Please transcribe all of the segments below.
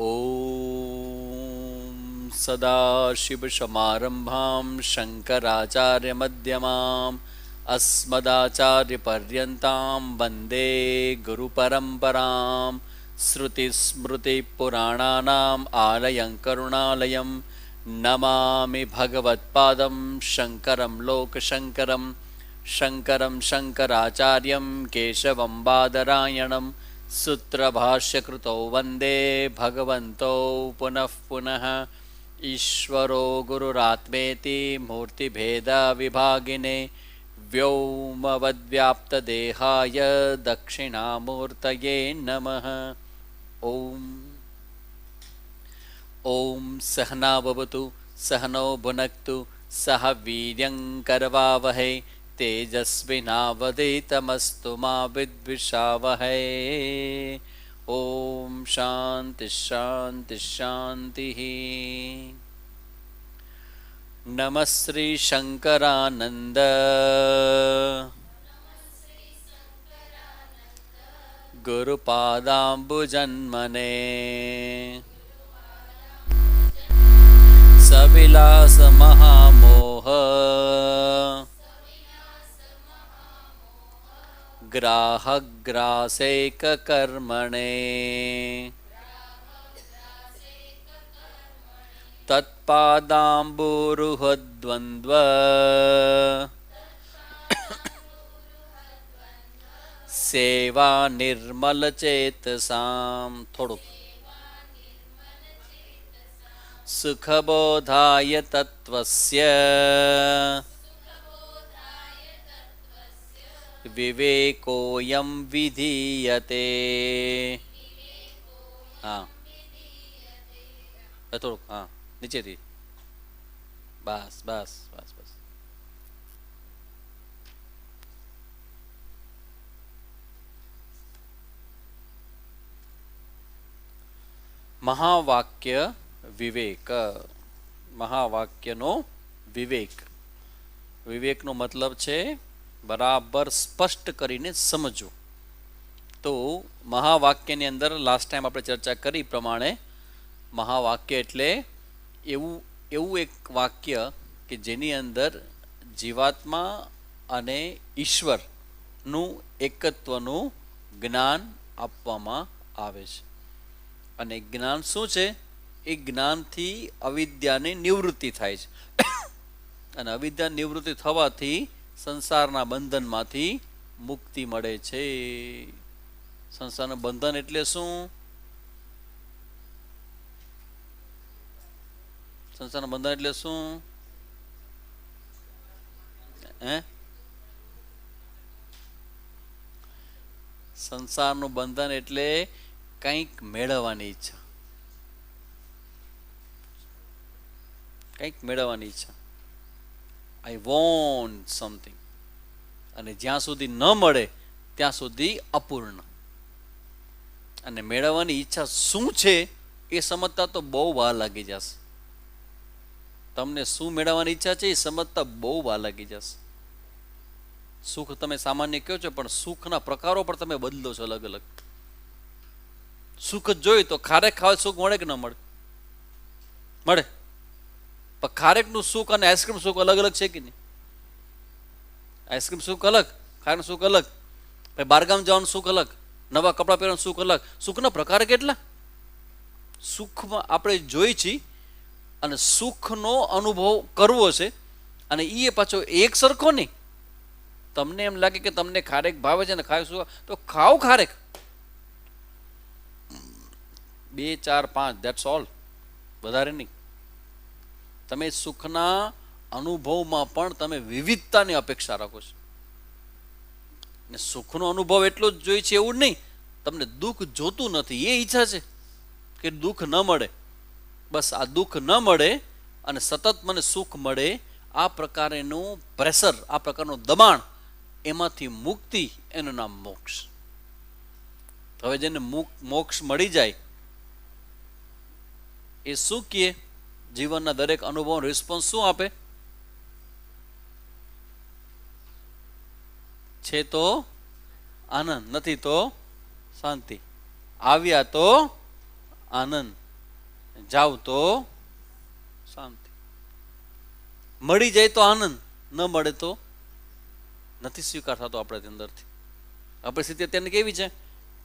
ॐ सदाशिवसमारम्भां शङ्कराचार्यमध्यमाम् अस्मदाचार्यपर्यन्तां वन्दे गुरुपरम्परां श्रुतिस्मृतिपुराणानाम् आलयं करुणालयं नमामि भगवत्पादं शङ्करं लोकशङ्करं शङ्करं शङ्कराचार्यं केशवं बादरायणं सूत्रभाष्यकृतौ वन्दे भगवन्तौ पुनः पुनः ईश्वरो गुरुरात्मेति मूर्तिभेदविभागिने व्योमवद्व्याप्तदेहाय दक्षिणामूर्तये नमः। ॐ ॐ सहना भवतु सहनौ भुनक्तु सह वीर्यं करवावहै तेजस्विनावधीतमस्तु मा विद्विषावहै। ॐ शान्ति शान्ति शान्तिः। नमः श्री शङ्करानन्द गुरुपादाम्बुजन्मने सविलास महामोह ग्राहग्रासैककर्मणे तत्पादाम्बुरुहद्वन्द्व सेवा निर्मलचेतसां थोडुं सुखबोधाय तत्त्वस्य विवेकोऽयं विधीयते। हाँ थोडું हाँ નીચેથી બસ બસ બસ બસ મહાવાક્ય વિવેક મહાવાક્યનો વિવેક વિવેકનો મતલબ છે બરાબર સ્પષ્ટ કરીને સમજો. તો મહાવાક્યની અંદર લાસ્ટ ટાઈમ આપણે ચર્ચા કરી પ્રમાણે મહાવાક્ય એટલે એવું એક વાક્ય કે જેની અંદર જીવાત્મા અને ઈશ્વરનું એકત્વનું જ્ઞાન આપવામાં આવે છે. અને જ્ઞાન શું છે? એ જ્ઞાનથી અવિદ્યાની નિવૃત્તિ થાય છે. અને અવિદ્યા નિવૃત્તિ થવાથી સંસારના બંધનમાંથી મુક્તિ મળે છે. સંસારનું બંધન એટલે શું? સંસારનું બંધન એટલે શું? સંસારનું બંધન એટલે કંઈક મેળવવાની ઈચ્છા, કંઈક મેળવવાની ઈચ્છા. I want something. અને જ્યાં સુધી ન મળે ત્યાં સુધી અપૂર્ણ. અને મેળવવાની ઈચ્છા શું છે એ સમજતા તો બહુ વાર લાગી જશે. તમને શું મેળવવાની ઈચ્છા છે એ સમજતા બહુ વાર લાગી જશે. સુખ તમે સામાન્ય કહો છો, પણ સુખના પ્રકારો પણ તમે બદલો છો અલગ અલગ. સુખ જ જોઈએ તો ખારેક ખાવા સુખ મળે કે ન મળે? મળે. પણ ખારેકનું સુખ અને આઈસ્ક્રીમ સુખ અલગ અલગ છે કે નહીં? આઈસ્ક્રીમ સુખ અલગ, ખારેકનું સુખ અલગ. પછી બહારગામ જવાનું સુખ અલગ, નવા કપડાં પહેરવાનું સુખ અલગ. સુખના પ્રકાર કેટલા? સુખમાં આપણે જોઈ છીએ અને સુખનો અનુભવ કરવો છે. અને એ પાછો એક સરખો નહીં. તમને એમ લાગે કે તમને ખારેક ભાવે છે ને ખાય શું તો ખાઓ ખારેક. 2 4 5 ધેટ્સ ઓલ, વધારે નહીં. તમે સુખના અનુભવમાં પણ તમે વિવિધતાની અપેક્ષા રાખો છો. ને સુખનો અનુભવ એટલો જ જોઈએ છે એવું નહીં. તમને દુઃખ જોતું નથી એ ઈચ્છા છે કે દુઃખ ન મળે. બસ આ દુઃખ ન મળે અને સતત મને સુખ મળે, આ પ્રકારેનું પ્રેશર, આ પ્રકારનું દબાણ, એમાંથી મુક્તિ, એનું નામ મોક્ષ. હવે જેને મોક્ષ મળી જાય એ શું કહે? જીવનના દરેક અનુભવનો રિસ્પોન્સ શું આપે છે? તો આનંદ, નથી તો શાંતિ. આવ્યા તો આનંદ, જાવ તો શાંતિ. મળી જાય તો આનંદ, ન મળે તો નથી સ્વીકાર થતો આપણા અંદરથી. આપણી સ્થિતિ અત્યારે કેવી છે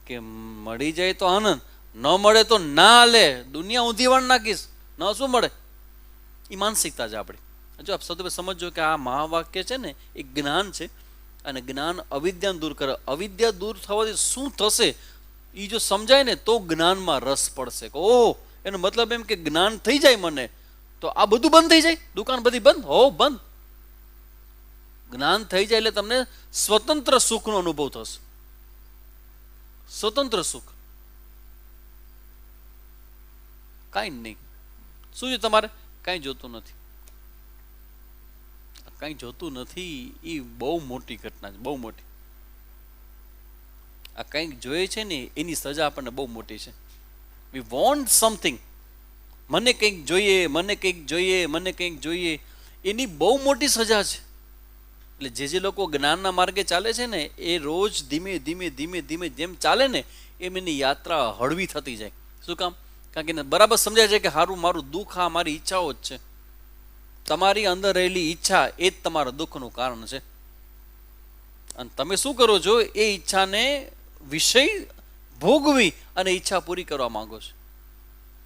કે મળી જાય તો આનંદ, ન મળે તો ના લે, દુનિયા ઊંધી વાળ નાખીશ, ન શું મળે. એ માનસિકતા છે આપણી. જો આપ સૌથી સમજો કે આ મહાવાક્ય છે ને એ જ્ઞાન છે, અને જ્ઞાન અવિદ્યાને દૂર કરે. અવિદ્યા દૂર થવાથી શું થશે એ જો સમજાય ને તો જ્ઞાનમાં રસ પડશે. ઓહ, એનો મતલબ એમ કે જ્ઞાન થઈ જાય મને તો આ બધું બંધ થઈ જાય, દુકાન બધી બંધ, હો બંધ. જ્ઞાન થઈ જાય એટલે તમને સ્વતંત્ર સુખનો અનુભવ થશે. સ્વતંત્ર સુખ કાંઈ નહીં. શું છે તમારે? કાંઈ જોતું નથી. કાંઈ જોતું નથી એ બહુ મોટી ઘટના છે, બહુ મોટી. આ કંઈક જોઈએ છે ને એની સજા આપણને બહુ મોટી છે. વી વોન્ટ સમથિંગ, મને કંઈક જોઈએ, મને કંઈક જોઈએ, મને કંઈક જોઈએ, એની બહુ મોટી સજા છે. એટલે જે લોકો જ્ઞાનના માર્ગે ચાલે છે ને એ રોજ ધીમે ધીમે ધીમે ધીમે જેમ ચાલે ને એમ એની યાત્રા હળવી થતી જાય. શું કામ? કારણ કે એને બરાબર સમજાય છે કે હારું મારું દુઃખ આ મારી ઈચ્છાઓ જ છે. તમારી અંદર રહેલી ઈચ્છા એ જ તમારા દુઃખનું કારણ છે. અને તમે શું કરો છો? એ ઈચ્છાને વિષય ભોગવી અને ઈચ્છા પૂરી કરવા માંગો છો.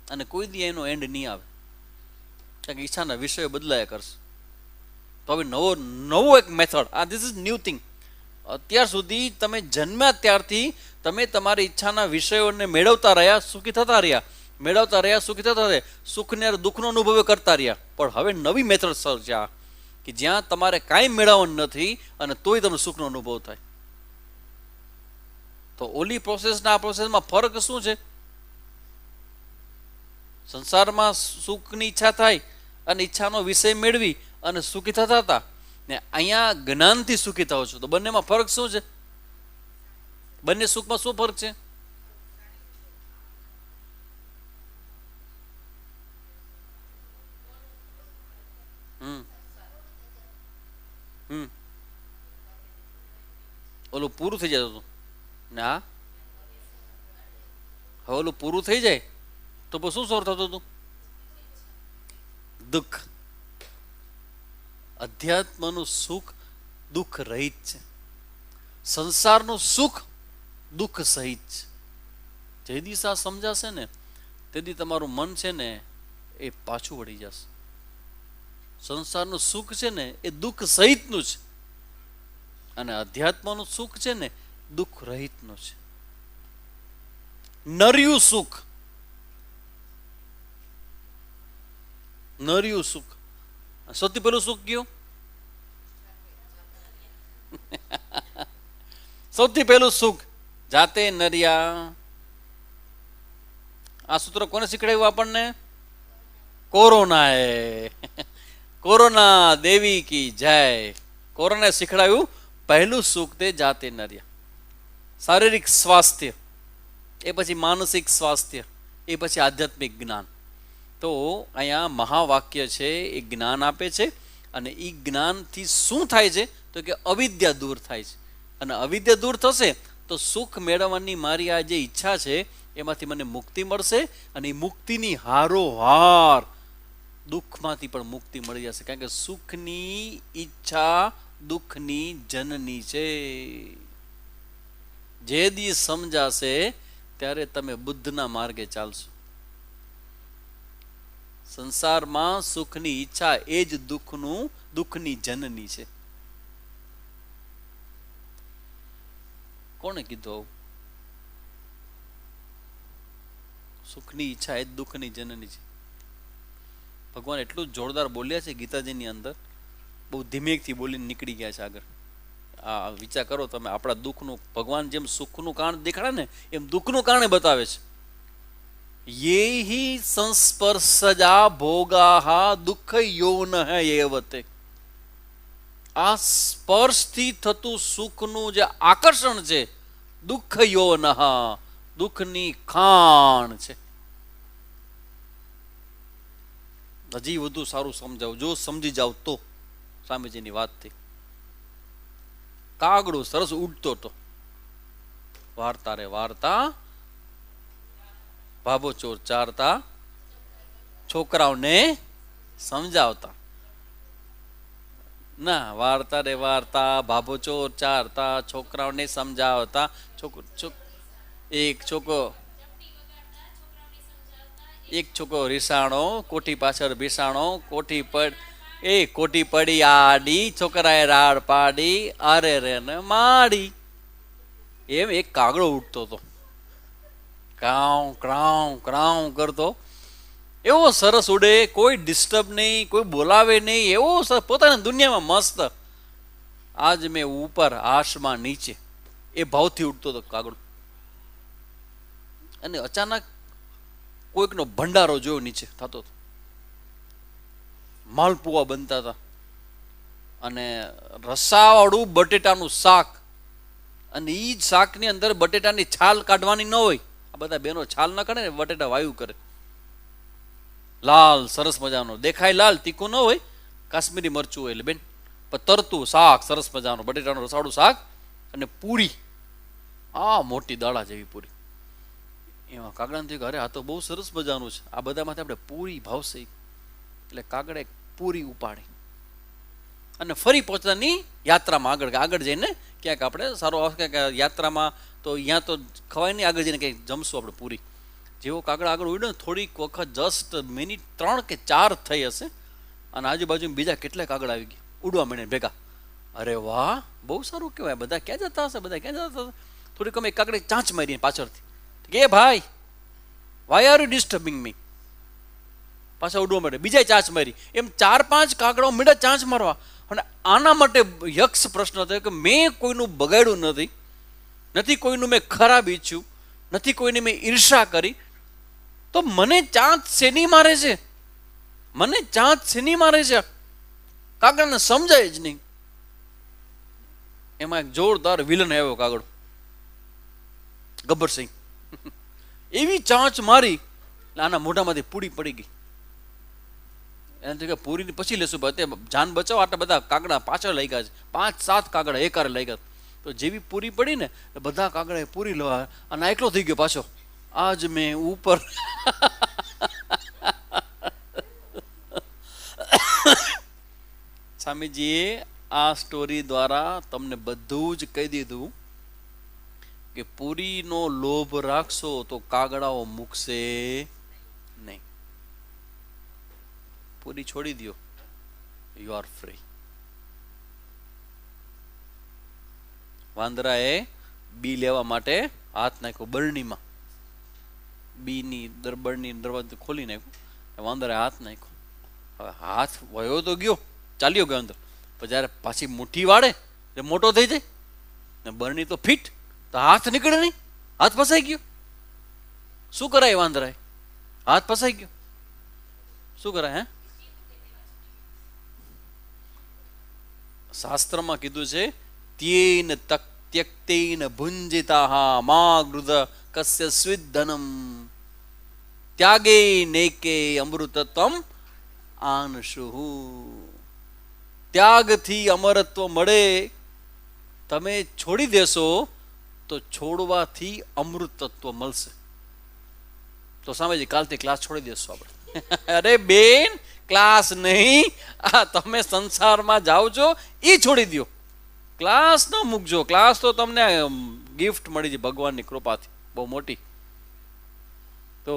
અને કોઈ દી એનો એન્ડ નહીં આવે, કારણ કે ઈચ્છાના વિષયો બદલાયા કરશે. તો હવે નવો એક મેથડ, આ ધીસ ઇઝ ન્યૂ થિંગ. અત્યાર સુધી તમે જન્મ્યા ત્યારથી તમે તમારી ઈચ્છાના વિષયોને મેળવતા રહ્યા, સુખી થતા રહ્યા, મેળવતા રહ્યા, સુખી થતા રહ્યા, સુખને દુઃખનો અનુભવ કરતા રહ્યા. પણ હવે નવી મેથડ સર્જ્યા કે જ્યાં તમારે કાંઈ મેળવવાનું નથી અને તોય તમને સુખનો અનુભવ થાય. તો ઓલી પ્રોસેસના આ પ્રોસેસમાં ફરક શું છે? સંસારમાં સુખની ઈચ્છા થાય અને ઈચ્છાનો વિષય મેળવી અને સુખી થતા હતા, ને અહીંયા જ્ઞાનથી સુખી થાવ છો. તો બંનેમાં ફરક શું છે? બંને સુખમાં શું ફરક છે? ઓલું પૂરું થઈ જતું હતું ને આ હવે ઓલું પૂરું થઈ જાય તો પછી શું શરૂ થતું હતું? દુઃખ. અધ્યાત્મનું સુખ દુઃખ રહિત છે, સંસારનું સુખ દુઃખ સહિત છે. જે દિવસ આ સમજાશે ને તેથી તમારું મન છે ને એ પાછું વળી જશે. સંસારનું સુખ છે ને એ દુઃખ સહિતનું છે, અને અધ્યાત્મનું સુખ છે ને દુઃખ રહિતનું છે. નર્યું સુખ, નર્યું સુખ. સૌથી પહેલું સુખ કયું? સૌથી પહેલું સુખ જાતે નર્યા. આ સૂત્ર કોને શીખડાવ્યું આપણને? કોરોનાએ. કોરોના દેવી કી જય. કોરોનાએ શીખડાવ્યું પહેલું સુખ તે જાતે નર્યા. શારીરિક સ્વાસ્થ્ય, એ પછી માનસિક સ્વાસ્થ્ય, એ પછી આધ્યાત્મિક જ્ઞાન. તો અહીંયા મહાવાક્ય છે એ જ્ઞાન આપે છે, અને એ જ્ઞાનથી શું થાય છે તો કે અવિદ્યા દૂર થાય છે. અને અવિદ્યા દૂર થશે તો સુખ મેળવવાની મારી આ જે ઈચ્છા છે એમાંથી મને મુક્તિ મળશે, અને એ મુક્તિની હારોહાર દુઃખમાંથી પણ મુક્તિ મળી જશે. કારણ કે સુખની ઈચ્છા દુઃખની જનની છે. જે દી સમજાશે ત્યારે તમે બુદ્ધના માર્ગે ચાલશો. સંસારમાં સુખની ઈચ્છા એ જ દુઃખની જનની છે. કોણે કીધું આવું? સુખની ઈચ્છા એ જ દુઃખની જનની છે. ભગવાન એટલું જોરદાર બોલ્યા છે ગીતાજીની અંદર, બહુ ધીમેકથી બોલીને નીકળી ગયા છે આગળ. આ વિચાર કરો તમે, આપણા દુઃખનું ભગવાન જેમ સુખનું કારણ દેખાડે ને એમ દુઃખનું કારણ બતાવે છે. યેહિ સંસ્પર્શજા ભોગાહા દુઃખ યોન એવતે. આ સ્પર્શથી થતું સુખનું જે આકર્ષણ છે દુઃખ યોન, દુઃખની ખાણ છે. હજી વધુ સારું સમજાવું, જો સમજી જાવ તો. સ્વામીજીની વાતથી કાગડો સરસ ઉડતો હતો. વાર્તા રે વાર્તા ભાભો ચોર ચારતા છોકરાઓને સમજાવતા. ના, વાર્તા રે વાર્તા, ભાભો ચોર ચારતા, છોકરાઓને સમજાવતા. એક છોકરો રીસાણો, કોઠી પાછળ ભીસાણો, કોઠી પડી આડી, છોકરાએ રાડ પાડી, અરે રે ને માડી. એમ એક કાગડો ઉઠતો હતો, ક્રાઉ ક્રાઉ ક્રાઉ કરતો. એવો સરસ ઉડે, કોઈ ડિસ્ટર્બ નહીં, કોઈ બોલાવે નહીં, એવો પોતાની દુનિયામાં મસ્ત. આજ મેં ઉપર આસમાં નીચે એ ભાવથી ઉડતો હતો કાગડો. અને અચાનક કોઈકનો ભંડારો જોયો નીચે થતો હતો. માલપુઆ બનતા હતા અને રસાવાળું બટેટાનું શાક. અને એ જ શાકની અંદર બટેટાની છાલ કાઢવાની ન હોય. આ બધા બેનો છાલ ન કાઢે ને, બટેટા વાયુ કરે. લાલ સરસ મજાનો દેખાય, લાલ તીખું ન હોય, કાશ્મીરી મરચું હોય એટલે બેન. પણ તરતું શાક સરસ મજાનું, બટેટાનું રસાવાળું શાક અને પૂરી, આ મોટી દાડા જેવી પૂરી. એમાં કાગડાને થયું કે અરે આ તો બહુ સરસ મજાનું છે, આ બધામાંથી આપણે પૂરી ભાવશે. એટલે કાગડે પૂરી ઉપાડી અને ફરી પોતાની યાત્રામાં આગળ જઈને ક્યાંક આપણે સારો યાત્રામાં તો અહીંયા તો ખવાય નહીં, આગળ જઈને કંઈક જમશું આપણે પૂરી. જેવો કાગડા આગળ ઉડ્યો ને, થોડીક વખત જસ્ટ મિનિટ 3 કે 4 થઈ હશે અને આજુબાજુ બીજા કેટલાય કાગડા આવી ગયા ઉડવા માંડે ભેગા. અરે વાહ, બહુ સારું કહેવાય. બધા ક્યાં જતા હશે, બધા ક્યાં જતા હશે. થોડીક અમે કાગડે ચાંચ મારી પાછળથી કે ભાઈ, વાય આર યુ ડિસ્ટર્બિંગ મી. પાછા ઉડવા માંડે, બીજા ચાંચ મારી. એમ 4-5 કાગડાઓ મીડા ચાંચ મારવા. અને આના માટે યક્ષ પ્રશ્ન થયો કે મેં કોઈનું બગાડ્યું નથી કોઈનું મેં ખરાબ ઈચ્છ્યું નથી, કોઈની મેં ઈર્ષા કરી, તો મને ચાંચ શેની મારે છે? મને ચાંચ શેની મારે છે? કાગડાને સમજાય જ નહીં. એમાં એક જોરદાર વિલન આવ્યો કાગડો, ગબ્બરસિંહ. એવી ચાંચ મારી એટલે આના મોઢામાંથી પૂરી પડી ગઈ. એનાથી કે પૂરીની પછી લેશું, જાન બચાવો. આટલા બધા કાગડા પાછળ લઈ ગયા છે, 5-7 કાગડા એકારે લઈ ગયા. તો જેવી પૂરી પડી ને બધા કાગડાએ પૂરી લેવા, અને એકલો થઈ ગયો પાછો. આજ મેં ઉપર સ્વામીજીએ આ સ્ટોરી દ્વારા તમને બધું જ કહી દીધું કે પૂરીનો લોભ રાખશો તો કાગડાઓ મૂકશે નહીં. પૂરી છોડી દો, યુ આર ફ્રી. વાંદરાએ બી લેવા માટે હાથ નાખ્યો બરણીમાં. બીની બરણી દરવાજો ખોલી નાખ્યો, વાંદરાએ હાથ નાખ્યો. હવે હાથ વયો તો ગયો, ચાલ્યો ગયો અંદર. પણ જ્યારે પાછી મુઠ્ઠી વાળે એટલે મોટો થઈ જાય ને, બરણી તો ફિટ, તો હાથ નીકળે નહીં, હાથ ફસાઈ ગયો. શું કરાય વાંદરાએ? હાથ ફસાઈ ગયો, શું કરાય? હે, શાસ્ત્રમાં કીધું છે ત્યેન ત્યક્તેન ભુંજિતાઃ મા ગૃધ કસ્ય સ્વિદ્ધનમ ત્યાગે નેકે અમૃતત્વમ આનશુઃ. ત્યાગથી અમરત્વ મળે. તમે છોડી દેશો તો છોડવાથી અમૃતત્વ મળશે. તો સામેજી કાલથી ક્લાસ છોડી દેશો આપણે. અરે બેન, ક્લાસ નહીં, આ તમે સંસારમાં જાઓ છો એ છોડી દો. ક્લાસ ન મૂકજો. ક્લાસ તો તમને ગિફ્ટ મળી છે ભગવાનની કૃપાથી બહુ મોટી. તો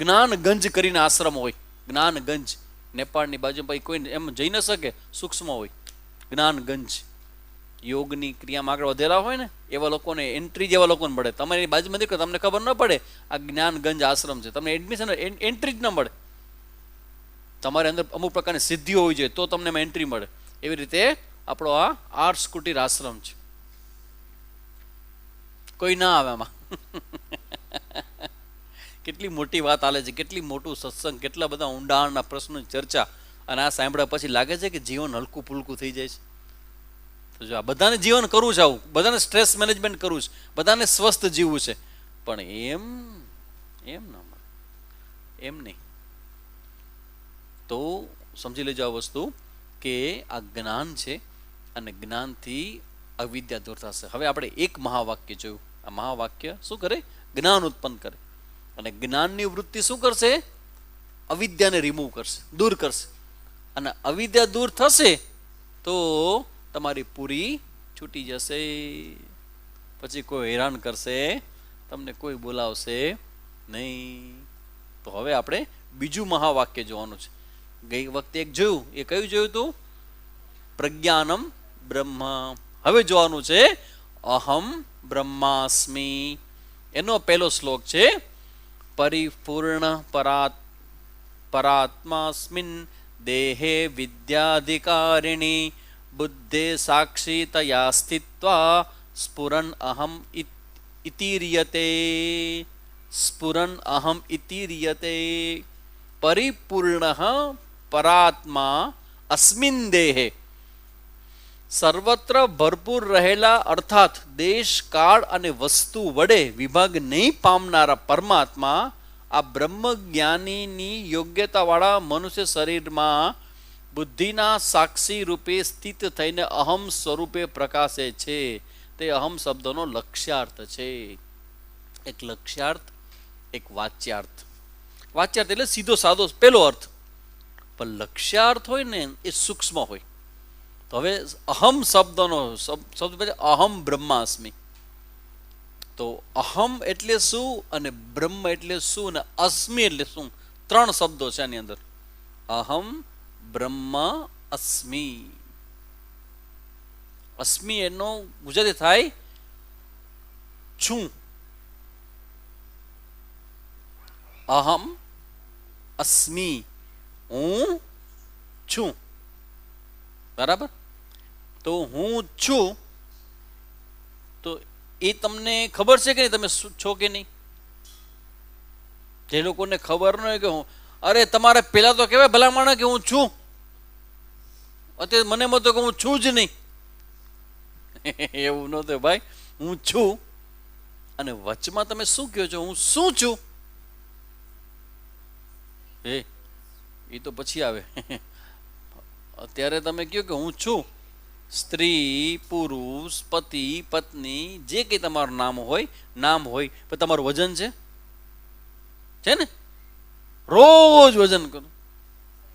જ્ઞાનગંજ કરીને આશ્રમ હોય, જ્ઞાનગંજ નેપાળની બાજુ, કોઈ એમ જઈ ન શકે, સૂક્ષ્મ હોય જ્ઞાનગંજ. યોગની ક્રિયામાં આગળ વધેલા હોય ને એવા લોકોને એન્ટ્રી જેવા લોકોને મળે. તમારી બાજુમાં દીકરો તમને ખબર ન પડે આ જ્ઞાનગંજ આશ્રમ છે, તમને એડમિશન એન્ટ્રી જ ન મળે. તમારે અંદર અમુક પ્રકારની સિદ્ધિઓ હોવી જોઈએ તો તમને એમાં એન્ટ્રી મળે. એવી રીતે આપણો આ આર્ટ્સ કુટીર આશ્રમ છે. કોઈ ના આવે આમાં. કેટલી મોટી વાત હાલે છે, કેટલી મોટું સત્સંગ, કેટલા બધા ઊંડાણના પ્રશ્નોની ચર્ચા. અને આ સાંભળ્યા પછી લાગે છે કે જીવન હલકું ફૂલકું થઈ જાય છે. તો જો આ બધાને જીવન કરવું છે, આવું બધાને સ્ટ્રેસ મેનેજમેન્ટ કરવું છે, બધાને સ્વસ્થ જીવવું છે, પણ એમ ના મળે, એમ નહીં. તો સમજી લેજો આ વસ્તુ કે આ જ્ઞાન છે અને જ્ઞાનથી અવિદ્યા દૂર થશે. હવે આપણે એક મહાવાક્ય જોયું. આ મહાવાક્ય શું કરે? જ્ઞાન ઉત્પન્ન કરે. અને જ્ઞાનની વૃત્તિ શું કરશે? અવિદ્યાને રિમૂવ કરશે, દૂર કરશે. અને અવિદ્યા દૂર થશે તો તમારી પૂરી છૂટી જશે. પછી કોઈ હેરાન કરશે, તમને કોઈ બોલાવશે નહીં. તો હવે આપણે બીજું મહાવાક્ય જોવાનું છે. ગઈ વખતે એક જોયું, એ કયું જોયું હતું? પ્રજ્ઞાનમ બ્રહ્મ. હવે જોવાનું છે અહમ બ્રહ્માસ્મિ. એનો પહેલો શ્લોક છે પરિપૂર્ણ પરાત્માસ્મિન દેહે વિદ્યાધિકારિણી બુદ્ધે સાક્ષિતયા સ્થિત્વા સ્ફુરન અહમ ઇતિર્યતે. સ્ફુરન અહમ ઇતિર્યતે. પરિપૂર્ણ પરાત્મા અસ્મિન દેહે. સર્વત્ર ભરપૂર રહેલા અર્થાત દેશ કાળ અને વસ્તુ વડે વિભાગ નહીં પામનારા પરમાત્મા આ બ્રહ્મ જ્ઞાનીની યોગ્યતાવાળા મનુષ્ય શરીરમાં બુદ્ધિના સાક્ષી રૂપે સ્થિત થઈને અહમ સ્વરૂપે પ્રકાશે છે. તે અહમ શબ્દનો લક્ષ્યાર્થ છે. એક લક્ષ્યાર્થ, એક વાચ્યાર્થ. વાચ્યાર્થ એટલે સીધો સાદો પહેલો અર્થ, પણ લક્ષ્યાર્થ હોય ને એ સૂક્ષ્મ હોય. તો હવે અહમ શબ્દનો શબ્દ અહમ બ્રહ્માસ્મિ. તો અહમ એટલે શું અને બ્રહ્મ એટલે શું અને અસ્મિ એટલે શું? ત્રણ શબ્દો છે આની અંદર. અહમ બ્રહ્મ અસ્મિ. અસ્મિ એનો ગુજરાતી થાય છું. અહમ અસ્મિ, હું છું. બરાબર? તો હું છું તો એ તમને ખબર છે કે નહીં તમે છો કે નહીં? જે લોકોને ખબર ન હોય કે હું, અરે તમારે પેલા તો કહેવાય ભલા માણસ કે હું છું. અત્યારે મને મતો કે હું છું જ નહીં. એવું નહોતું ભાઈ, હું છું. અને વચમાં તમે શું કહો છો? હું શું છું? એ તો પછી આવે. અત્યારે તમે કહો કે હું છું. સ્ત્રી, પુરુષ, પતિ, પત્ની, જે કંઈ તમારું નામ હોય પણ તમારું વજન છે ને? રોજ વજન કરો,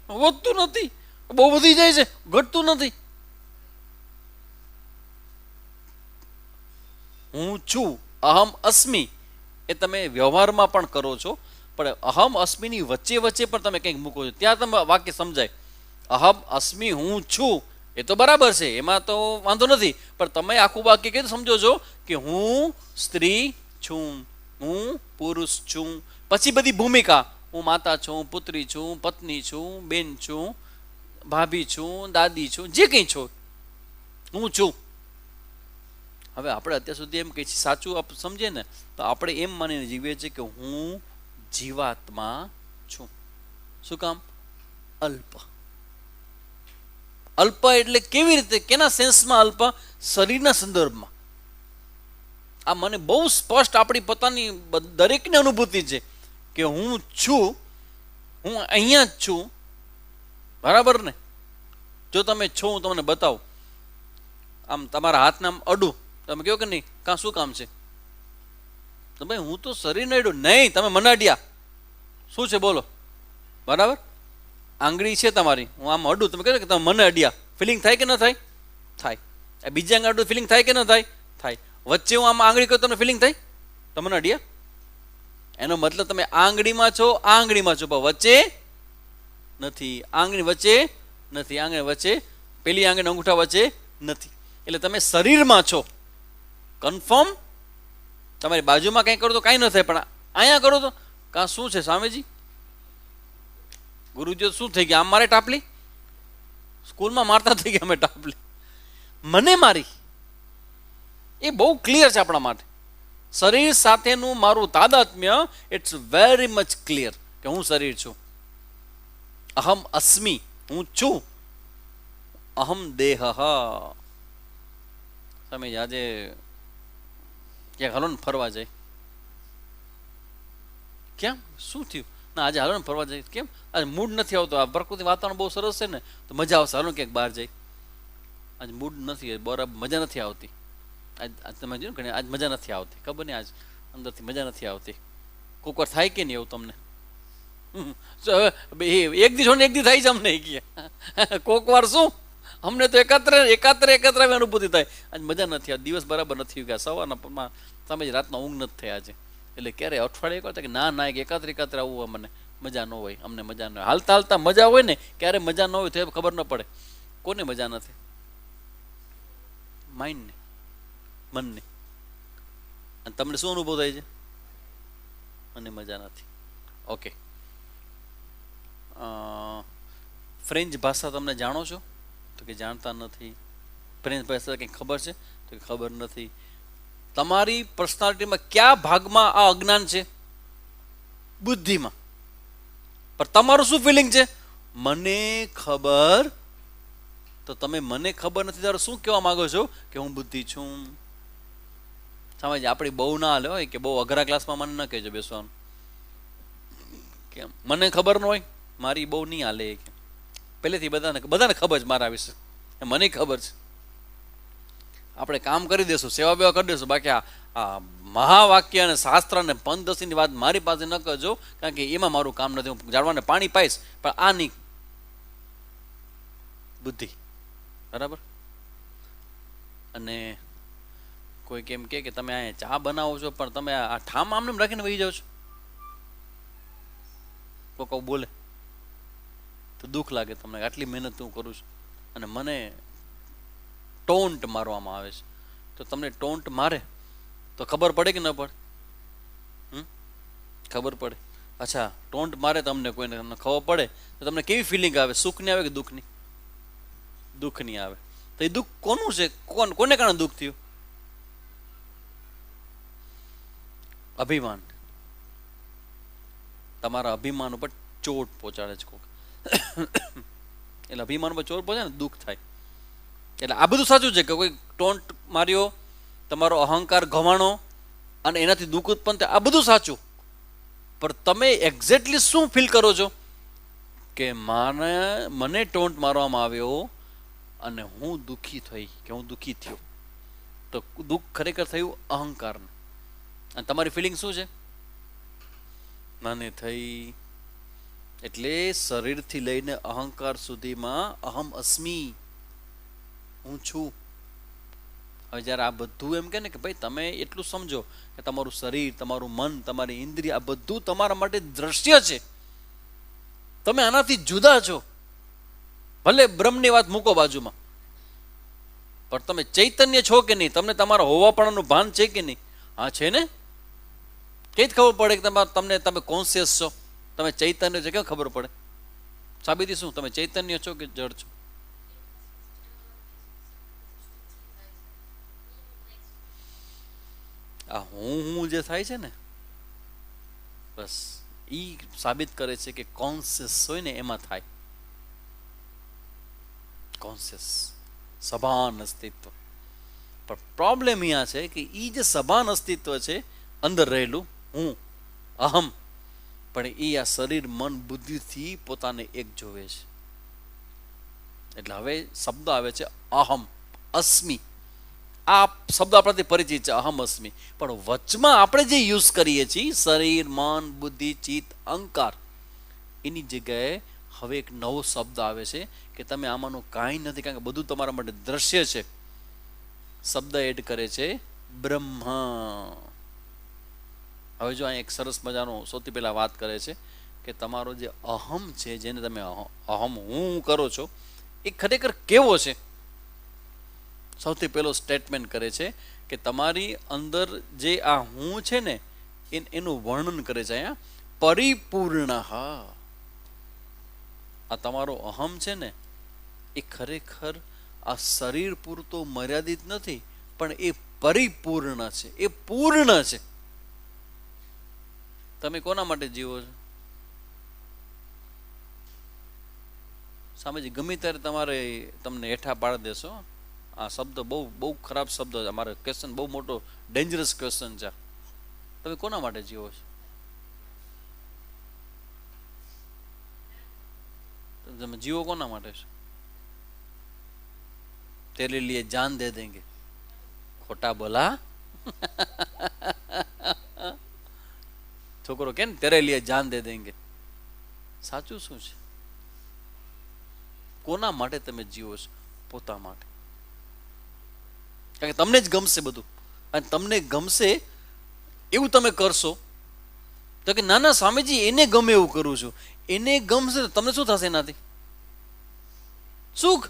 વધતું નથી, બહુ વધી જાય છે, ઘટતું નથી. હું છું, અહમ અસ્મિ, એ તમે વ્યવહારમાં પણ કરો છો, પણ અહમ અસ્મિની વચ્ચે વચ્ચે પણ તમે કંઈક મૂકો છો, ત્યાં તમે વાક્ય સમજાય. અહમ અસ્મિ, હું છું, એ તો બરાબર છે, એમાં તો વાંધો નથી. પણ તમે આખું વાક્ય કેવી સમજો છો કે હું સ્ત્રી છું, હું પુરુષ છું, પછી બધી ભૂમિકા, હું માતા છું, પુત્રી છું, પત્ની છું, બેન છું, ભાભી છું, દાદી છું, જે કંઈ છો, હું છું. હવે આપણે અત્યાર સુધી એમ કહીએ છીએ, સાચું આપણે સમજીએ ને તો આપણે એમ માનીને જીવીએ છીએ કે હું જીવાત્મા છું. શું કામ? અલ્પ. અલ્પ એટલે કેવી રીતે, કેના સેન્સમાં અલ્પ? શરીરના સંદર્ભમાં. આ મને બહુ સ્પષ્ટ આપણી પોતાની દરેકની અનુભૂતિ છે કે હું છું, હું અહીંયા જ છું. બરાબર ને? જો તમે છો, હું તમને બતાવું, આમ તમારા હાથને આમ અડું, તમે કહો કે નહીં, કાં શું કામ છે? તો ભાઈ હું તો શરીરને અડ્યું નહીં, તમે મને અડ્યા. શું છે બોલો? બરાબર? આંગળી છે તમારી, હું આમ અડું, તમે કહો કે તમે મને અડ્યા, ફિલિંગ થાય કે ન થાય? થાય. બીજા આંગળી અડું, ફિલિંગ થાય કે ન થાય? થાય. વચ્ચે હું આમ આંગળી કરું, તમને ફિલિંગ થાય? તમને અડ્યા? એનો મતલબ તમે આ આંગળીમાં છો, આ આંગળીમાં છો, પણ વચ્ચે નથી. આંગળી વચ્ચે નથી, આંગળી વચ્ચે, પેલી આંગળી અંગૂઠા વચ્ચે નથી. એટલે તમે શરીરમાં છો, કન્ફર્મ. તમારી બાજુમાં કંઈ કરો તો કાંઈ ન થાય, પણ અહીંયા કરો તો કાં શું છે સ્વામીજી? ગુરુજી શું થઈ ગયા? આમ મારે ટાપલી, સ્કૂલમાં મારતા થઈ ગયા અમે ટાપલી, મને મારી. એ બહુ ક્લિયર છે આપણા માટે. શરીર સાથેનું મારું તાદાત્મ્ય, ઇટ્સ વેરી મચ ક્લિયર કે હું શરીર છું. અહમ અસ્મિ, હું છું. અહમ દેહ. તમે આજે ક્યાંક હાલો ને ફરવા જાય, કેમ શું થયું? ના આજે હાલો ને ફરવા જાય, કેમ? આજે મૂડ નથી આવતો, આ પ્રકૃતિ વાતાવરણ બહુ સરસ છે ને તો મજા આવશે, હાલો ક્યાંક બહાર જાય. આજ મૂડ નથી, બરાબર મજા નથી આવતી. આજ તમે જોયું ને, આજ મજા નથી આવતી, ખબર નહીં આજ અંદરથી મજા નથી આવતી. કોક વાર થાય કે નહીં એવું તમને? એક દી છો ને એક દી થાય છે અમને કે કોક વાર શું અમને તો એકાત્ર અનુભૂતિ થાય. આજ મજા નથી, આ દિવસ બરાબર નથી ગયા, સવારના તમે જ રાતના ઊંઘ નથી થયા આજે. એટલે ક્યારે અઠવાડિયે કહો કે ના એક એકાત્ર આવવું મને મજા ન હોય, અમને મજા ન હોય. હાલતા હાલતા મજા હોય ને, ક્યારે મજા ન હોય તો ખબર ન પડે. કોને મજા નથી? માઇન્ડને, મનને. અને તમને શું અનુભવ થાય છે? મને મજા નથી. ઓકે, ફ્રેન્ચ ભાષા તમને જાણો છો? તો કે જાણતા નથી. ફ્રેન્ચ ભાષા કંઈ ખબર છે? તો કે ખબર નથી. તમારી પર્સનાલિટીમાં કયા ભાગમાં આ અજ્ઞાન છે? બુદ્ધિમાં. પણ તમારું શું ફિલિંગ છે? મને ખબર. તો તમે મને ખબર નથી ત્યારે શું કહેવા માંગો છો? કે હું બુદ્ધિ છું. સમજ આપણી બહુ ના હાલે હોય કે બહુ અઘરા ક્લાસમાં મને ન કહેજો બેસવાનું. કેમ મને ખબર ન હોય? મારી બહુ નહીં હાલે કે પહેલેથી બધાને ખબર છે મારા વિશે, મને ખબર છે. આપણે કામ કરી દેશું, સેવા બેવા કરી દેશું. બાકી આ મહાવાક્ય અને શાસ્ત્ર અને પંચદશીની વાત મારી પાસે ન કરજો, કારણ કે એમાં મારું કામ નથી. હું ઝાડવાને પાણી પાઈશ પણ આ નહીં. બુદ્ધિ બરાબર. અને કોઈ કેમ કે તમે અહીંયા ચા બનાવો છો પણ તમે આ ઠામ આમને રાખીને વહી જાઓ છો. કોઈ બોલે તો દુઃખ લાગે તમને, આટલી મહેનત હું કરું છું અને મને ટોન્ટ મારવામાં આવે છે. તો તમને ટોન્ટ મારે તો ખબર પડે કે ન પડે? ખબર પડે. અચ્છા, ટોન્ટ મારે તમને કોઈને, તમને ખબર પડે તો તમને કેવી ફિલિંગ આવે? સુખની આવે કે દુઃખની? દુઃખની આવે. તો એ દુઃખ કોનું છે? કોને કારણે દુઃખ થયું? અભિમાન. તમારા અભિમાન ઉપર ચોટ પહોંચાડે છે કોક. એટલે અભિમાન ઉપર ચોટ પહોંચે ને દુઃખ થાય. એટલે આ બધું સાચું છે કે કોઈ ટોન્ટ માર્યો, તમારો અહંકાર ઘવાણો અને એનાથી દુઃખ ઉત્પન્ન થાય, આ બધું સાચું. પણ તમે એક્ઝેક્ટલી શું ફીલ કરો છો? કે મને ટોન્ટ મારવામાં આવ્યો અને હું દુઃખી થઈ, કે હું દુઃખી થયો. તો દુઃખ ખરેખર થયું અહંકારને. અને તમારી ફિલિંગ શું છે? મને થઈ. એટલે શરીરથી લઈને અહંકાર સુધીમાં અહમ અસ્મી, હું છું. હવે જ્યારે આ બધું એમ કે ને કે ભાઈ તમે એટલું સમજો કે તમારું શરીર, તમારું મન, તમારી ઇન્દ્રિય, આ બધું તમારા માટે દ્રશ્ય છે. તમે આનાથી જુદા છો. ભલે બ્રહ્મની વાત મૂકો બાજુમાં, પણ તમે ચૈતન્ય છો કે નહીં? તમને તમારા હોવાપણાનું ભાન છે કે નહીં? હા છે ને. કઈ જ ખબર પડે કે તમે કોન્શિયસ છો, તમે ચૈતન્ય છો? કેમ ખબર પડે? સાબિતી શું? તમે ચૈતન્ય છો કે જડ છો? આ હું જે થાય છે ને, બસ ઈ સાબિત કરે છે કે કોન્શિયસ હોય ને એમાં થાય. કોન્શિયસ, સભાન અસ્તિત્વ. પણ પ્રોબ્લેમ અહીંયા છે કે ઈ જે સભાન અસ્તિત્વ છે અંદર રહેલું હું, અહમ, પણ એ આ શરીર, મન, બુદ્ધિથી પોતાને એક જોવે છે. એટલે હવે શબ્દ આવે છે અહમ અસ્મિ. આ શબ્દ આપણાથી પરિચિત છે, અહમ અસ્મિ. પણ વચમાં આપણે જે યુઝ કરીએ છીએ શરીર, મન, બુદ્ધિ, ચિત્ત, અહંકાર, એની જગ્યાએ હવે એક નવો શબ્દ આવે છે કે તમે આમાંનું કાંઈ નથી, કારણ કે બધું તમારા માટે દ્રશ્ય છે. શબ્દ એડ કરે છે બ્રહ્મ. હવે જો અહીં એક સરસ મજાનો સૌથી પહેલા વાત કરે છે કે તમારો જે અહમ છે, જેને તમે અહમ હું કરો છો, એ ખરેખર કેવો છે? સૌથી પહેલો સ્ટેટમેન્ટ કરે છે કે તમારી અંદર જે આ હું છે ને એનું વર્ણન કરે છે અહીંયા, પરિપૂર્ણ. આ તમારો અહમ છે ને એ ખરેખર આ શરીર પૂરતો મર્યાદિત નથી, પણ એ પરિપૂર્ણ છે, એ પૂર્ણ છે. તમે કોના માટે જીવો છો? સામેજી ગમે ત્યારે તમારે તમને હેઠા પાડી દેશો. આ શબ્દ બહુ બહુ ખરાબ શબ્દ છે. અમારો ક્વેશ્ચન બહુ મોટો ડેન્જરસ ક્વેશ્ચન છે. તમે કોના માટે જીવો છો? તમે જીવો કોના માટે છો? તેરે લીએ જાન દે દેંગે. ખોટા બોલા. છોકરો કે ને તેરે લીએ જાન દે દેંગે. સાચું શું છે? કોના માટે તમે જીવો છો? પોતા માટે. કારણ કે તમને જ ગમશે બધું, અને તમને ગમશે એવું તમે કરશો તો કે ના ના સ્વામીજી એને ગમે એવું કરું છું, એને ગમશે તો તમને શું થશે એનાથી? સુખ.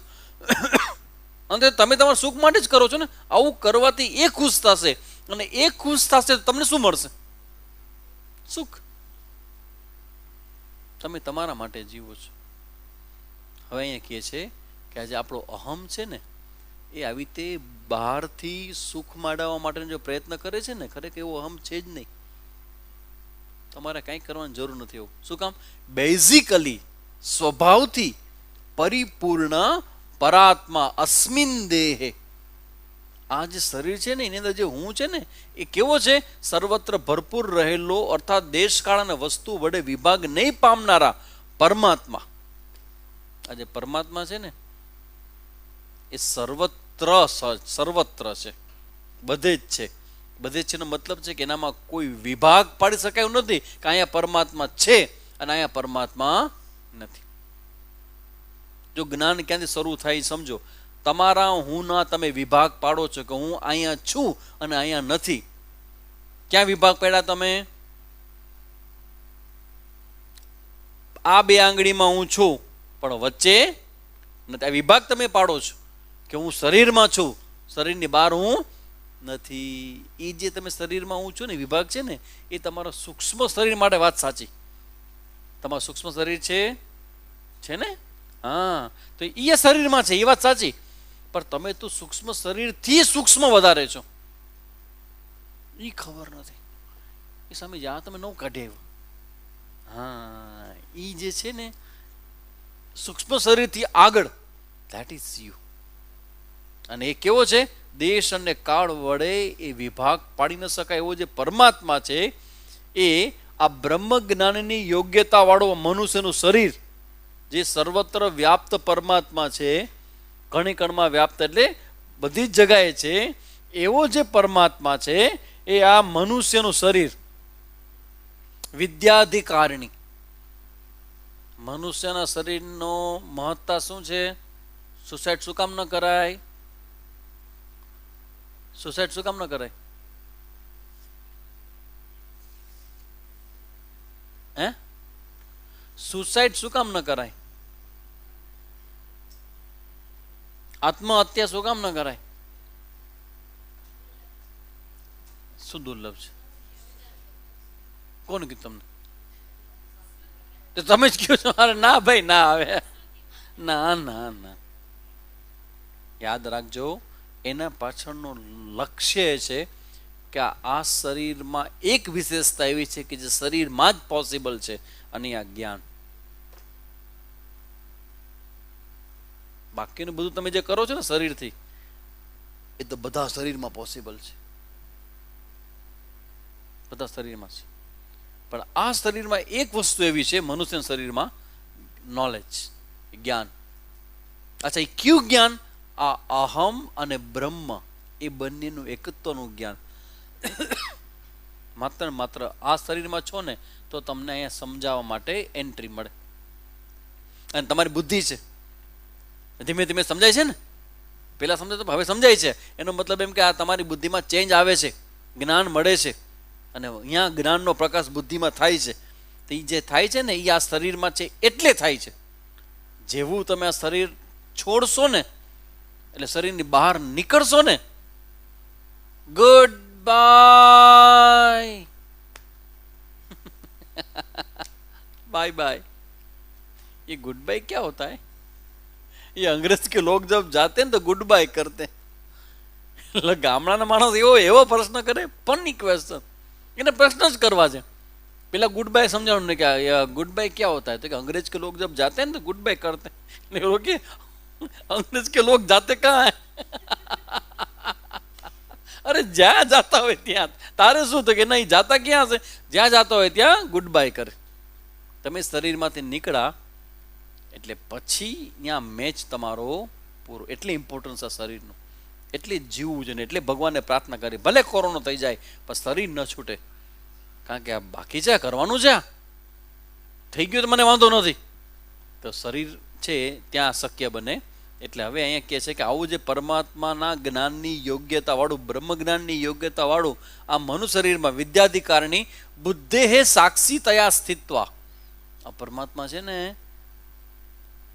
અને તમે તમારા સુખ માટે જ કરો છો ને. આવું કરવાથી એ ખુશ થશે, અને એ ખુશ થશે તો તમને શું મળશે? સુખ. તમે તમારા માટે જીવો છો. હવે અહીંયા કહે છે કે આજે આપણો અહમ છે ને, એ આવી રીતે બહારથી સુખ માળવવા માટેનો જો પ્રયત્ન કરે છે ને, ખરેખર એવો અહમ છે જ નહીં. તમારે કંઈ કરવાની જરૂર નથી એવું. શું કામ? બેઝિકલી સ્વભાવથી પરિપૂર્ણ પરાત્મા અસ્મિન દેહે. આ જે શરીર છે ને એની અંદર જે હું છે ને, એ કેવો છે? સર્વત્ર ભરપૂર રહેલો, અર્થાત દેશકાળ અને વસ્તુ વડે વિભાગ નહીં પામનારા પરમાત્મા. આ જે પરમાત્મા છે ને એ સર્વત્ર છે, બધે જ છે. બધે જ છે એનો મતલબ છે કે એનામાં કોઈ વિભાગ પાડી શકાય એવું નથી કે અહીંયા પરમાત્મા છે અને અહીંયા પરમાત્મા નથી. જો જ્ઞાન ક્યાંથી શરૂ થાય સમજો. તમારા હુંના તમે વિભાગ પાડો છો કે હું અહીંયા છું અને અહીંયા નથી. ક્યાં વિભાગ પાડ્યા તમે? આ બે આંગળીમાં હું છું પણ વચ્ચે નથી. આ વિભાગ તમે પાડો છો કે હું શરીરમાં છું, શરીરની બહાર હું નથી. એ જે તમે શરીરમાં હું છું ને વિભાગ છે ને, એ તમારા સૂક્ષ્મ શરીર માટે વાત સાચી. તમારું સૂક્ષ્મ શરીર છે ને, હા, તો એ શરીરમાં છે, એ વાત સાચી. પણ તમે તો સૂક્ષ્મ શરીરથી સૂક્ષ્મ વધારે છો, એ ખબર નથી. એ સામે જ્યાં તમે નવું કાઢે. હા, એ જે છે ને સૂક્ષ્મ શરીરથી આગળ, ધેટ ઇઝ યુ. અને એ કેવો છે? દેશ અને કાળ વડે એ વિભાગ પાડી ન શકાય એવો જે પરમાત્મા છે, એ આ બ્રહ્મ જ્ઞાનની યોગ્યતા વાળો મનુષ્યનું શરીર, જે સર્વત્ર વ્યાપ્ત પરમાત્મા છે, ઘણી કણમાં વ્યાપ્ત એટલે બધી જ જગાએ છે, એવો જે પરમાત્મા છે એ આ મનુષ્યનું શરીર વિદ્યાધિકારણી. મનુષ્યના શરીરનો મહત્તા શું છે? સુસાઇડ શું કામ ન કરાય? સુસાઇડ શું કામ ન કરાય? હે? સુસાઇડ શું કામ ન કરાય? આત્મહત્યા શું કામ ન કરાય? શું દુર્લભ છે? કોણ કીધું તમને? તો તમે જ કહો છો. અરે ના ભાઈ, ના આવે. ના ના ના, યાદ રાખજો, એના પાછળનું લક્ષ્ય છે કે આ શરીરમાં એક વિશેષતા એવી છે કે જે શરીરમાં જ પોસિબલ છે, અને આ જ્ઞાન. બાકીનું બધું તમે જે કરો છો ને શરીરથી, એ તો બધા શરીરમાં પોસિબલ છે, બધા શરીરમાં છે. પણ આ શરીરમાં એક વસ્તુ એવી છે, મનુષ્યના શરીરમાં, નોલેજ, જ્ઞાન. અચ્છા, એ કયું જ્ઞાન? આ અહમ અને બ્રહ્મ, એ બંનેનું એકત્વનું જ્ઞાન. માત્ર આ શરીરમાં છો ને તો તમને અહીંયા સમજાવવા માટે એન્ટ્રી મળે. અને તમારી બુદ્ધિ છે, ધીમે ધીમે સમજાય છે ને. પહેલાં સમજાય તો હવે સમજાય છે. એનો મતલબ એમ કે આ તમારી બુદ્ધિમાં ચેન્જ આવે છે, જ્ઞાન મળે છે, અને અહીંયા જ્ઞાનનો પ્રકાશ બુદ્ધિમાં થાય છે. તો એ જે થાય છે ને, એ આ શરીરમાં છે એટલે થાય છે. જેવું તમે આ શરીર છોડશો ને, એટલે શરીરની બહાર નીકળશો ને, ગુડ बाय बाय बाय. ये गुड बाय क्या होता है? ये अंग्रेज के लोग जब जाते हैं तो गुड बाय करते हैं. ગામડાના માણસ એવો પ્રશ્ન કરે, ફની ક્વેશ્ચન. એને પ્રશ્ન જ કરવા છે. પેલા ગુડ બાય સમજાવવાનું ને કે ગુડ બાય क्या होता है? तो अंग्रेज के लोग जब जाते हैं तो गुड बाय करते हैं. ओके, अंग्रेज के लोग जाते कहाँ है? અરે જ્યાં જાતા હોય ત્યાં. તારે શું તો કે નહીં, જાતા ક્યાં છે? જ્યાં જાતા હોય ત્યાં ગુડ બાય કરે. તમે શરીરમાંથી નીકળ્યા એટલે પછી ત્યાં મેચ તમારો પૂરો. એટલી ઇમ્પોર્ટન્સ આ શરીરનું, એટલે જીવવું છે ને. એટલે ભગવાનને પ્રાર્થના કરી, ભલે કોરોના થઈ જાય પણ શરીર ન છૂટે. કારણ કે આ બાકી છે, કરવાનું છે. થઈ ગયું તો મને વાંધો નથી. તો શરીર છે ત્યાં શક્ય બને. એટલે હવે અહીંયા કહે છે કે આવું જે પરમાત્માના જ્ઞાનની યોગ્યતાવાળું, બ્રહ્મ જ્ઞાનની યોગ્યતાવાળું આ મનુષ્ય શરીરમાં વિદ્યાધિકારની બુદ્ધેહે સાક્ષી તયા સ્થિત્વા, આ પરમાત્મા છે ને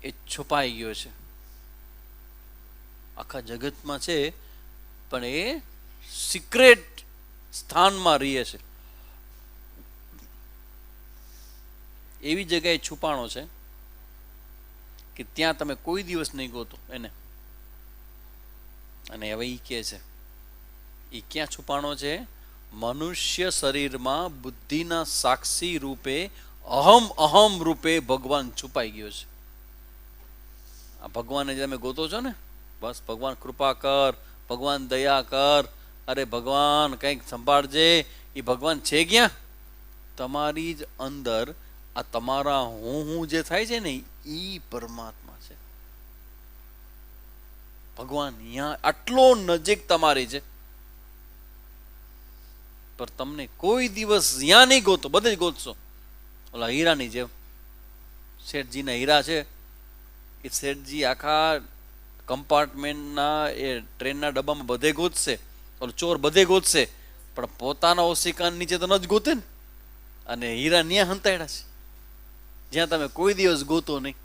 એ છુપાઈ ગયો છે, આખા જગતમાં છે પણ એ સિક્રેટ સ્થાનમાં રહે છે, એવી જગ્યાએ છુપાણો છે કે ત્યાં તમે કોઈ દિવસ નહીં ગોતો એને. અને હવે એ કહે છે એ ક્યાં છુપાણો છે? મનુષ્ય શરીરમાં બુદ્ધિના સાક્ષી રૂપે અહમ અહમ રૂપે ભગવાન છુપાઈ ગયો છે. આ ભગવાનને જે તમે ગોતો છો ને, બસ ભગવાન કૃપા કર, ભગવાન દયા કર, અરે ભગવાન કંઈક સંભાળજે, એ ભગવાન છે ક્યાં? તમારી જ અંદર આ તમારા હું જે થાય છે ને એ પરમાત્મા છે. ભગવાન અહીંયા આટલો નજીક તમારી છે, પર તમને કોઈ દિવસ ત્યાં નહીં ગોતો, બધે જ ગોતશો. ઓલા હીરાની જેમ, શેઠજીના હીરા છે એ શેઠજી આખા કમ્પાર્ટમેન્ટના એ ટ્રેનના ડબ્બામાં બધે ગોતશે, ઓલો ચોર બધે ગોતશે, પણ પોતાના ઓશિકાન નીચે તો ન જ ગોતે ને. અને હીરા ન્યા હંતાડ્યા છે જ્યાં તમે કોઈ દિવસ ગોતો નહીં.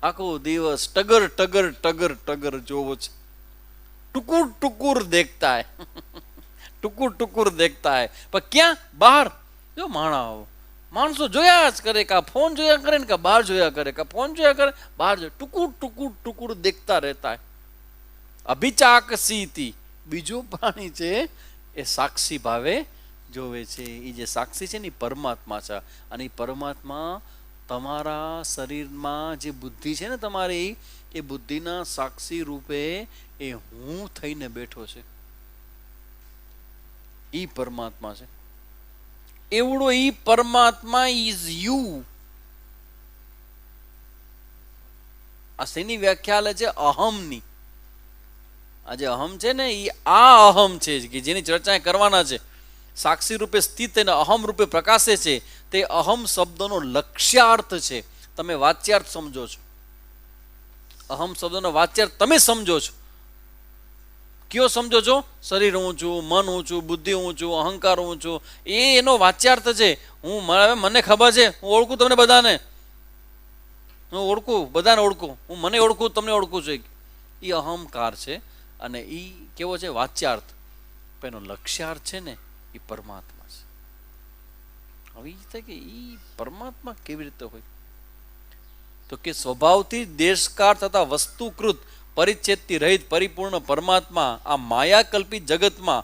આખો દિવસ ટગર ટગર ટગર ટગર જોવો છે, ટુકુર ટુકુર દેખતા હે ટુકુર ટુકુર દેખતા હે. પણ ક્યાં? બહાર. જો માણસો જોયા જ કરે, કા ફોન જોયા કરે ને કા બહાર જોયા કરે, કા ફોન જોયા કરે બહાર જોયા, ટુકુર ટુકુર ટુકુર દેખતા રહેતા હે. અભિચાકસીતી, બીજું પ્રાણી છે એ સાક્ષી ભાવે જોવે છે. એ જે સાક્ષી છે ને એ પરમાત્મા છે. અને એ પરમાત્મા તમારા શરીરમાં જે બુદ્ધિ છે ને તમારી, એ બુદ્ધિના સાક્ષી રૂપે એ હું થઈને બેઠો છે. એ પરમાત્મા છે. એવડો ઈ પરમાત્મા ઇઝ યુ. આ શેની વ્યાખ્યા લે છે? અહમની. આ જે અહમ છે ને એ આ અહમ છે કે જેની ચર્ચા કરવાના છે. સાક્ષી રૂપે સ્થિત થઈને અહમ રૂપે પ્રકાશે છે. તે અહમ શબ્દનો લક્ષ્યાર્થ છે. તમે વાચ્યાર્થ સમજો છો. અહમ શબ્દનો વાચ્યાર્થ તમે સમજો છો. કયો સમજો છો? શરીર હું છું, મન હું છું, બુદ્ધિ હું છું, અહંકાર હું છું, એ એનો વાચ્યાર્થ છે. હું મને ખબર છે, હું ઓળખું તમને બધાને, હું ઓળખું બધાને ઓળખું, હું મને ઓળખું તમને ઓળખું છું, એ અહંકાર છે. અને એ કેવો છે? વાચ્યાર્થ. પણ એનો લક્ષ્યાર્થ છે ને એ પરમાત્મા છે. હવે એ થાય કે એ પરમાત્મા કેવી રીતે હોય? તો કે સ્વભાવથી દેશકાર તથા વસ્તુકૃત પરિચ્છેદથી રહિત પરિપૂર્ણ પરમાત્મા આ માયાકલ્પિત જગતમાં,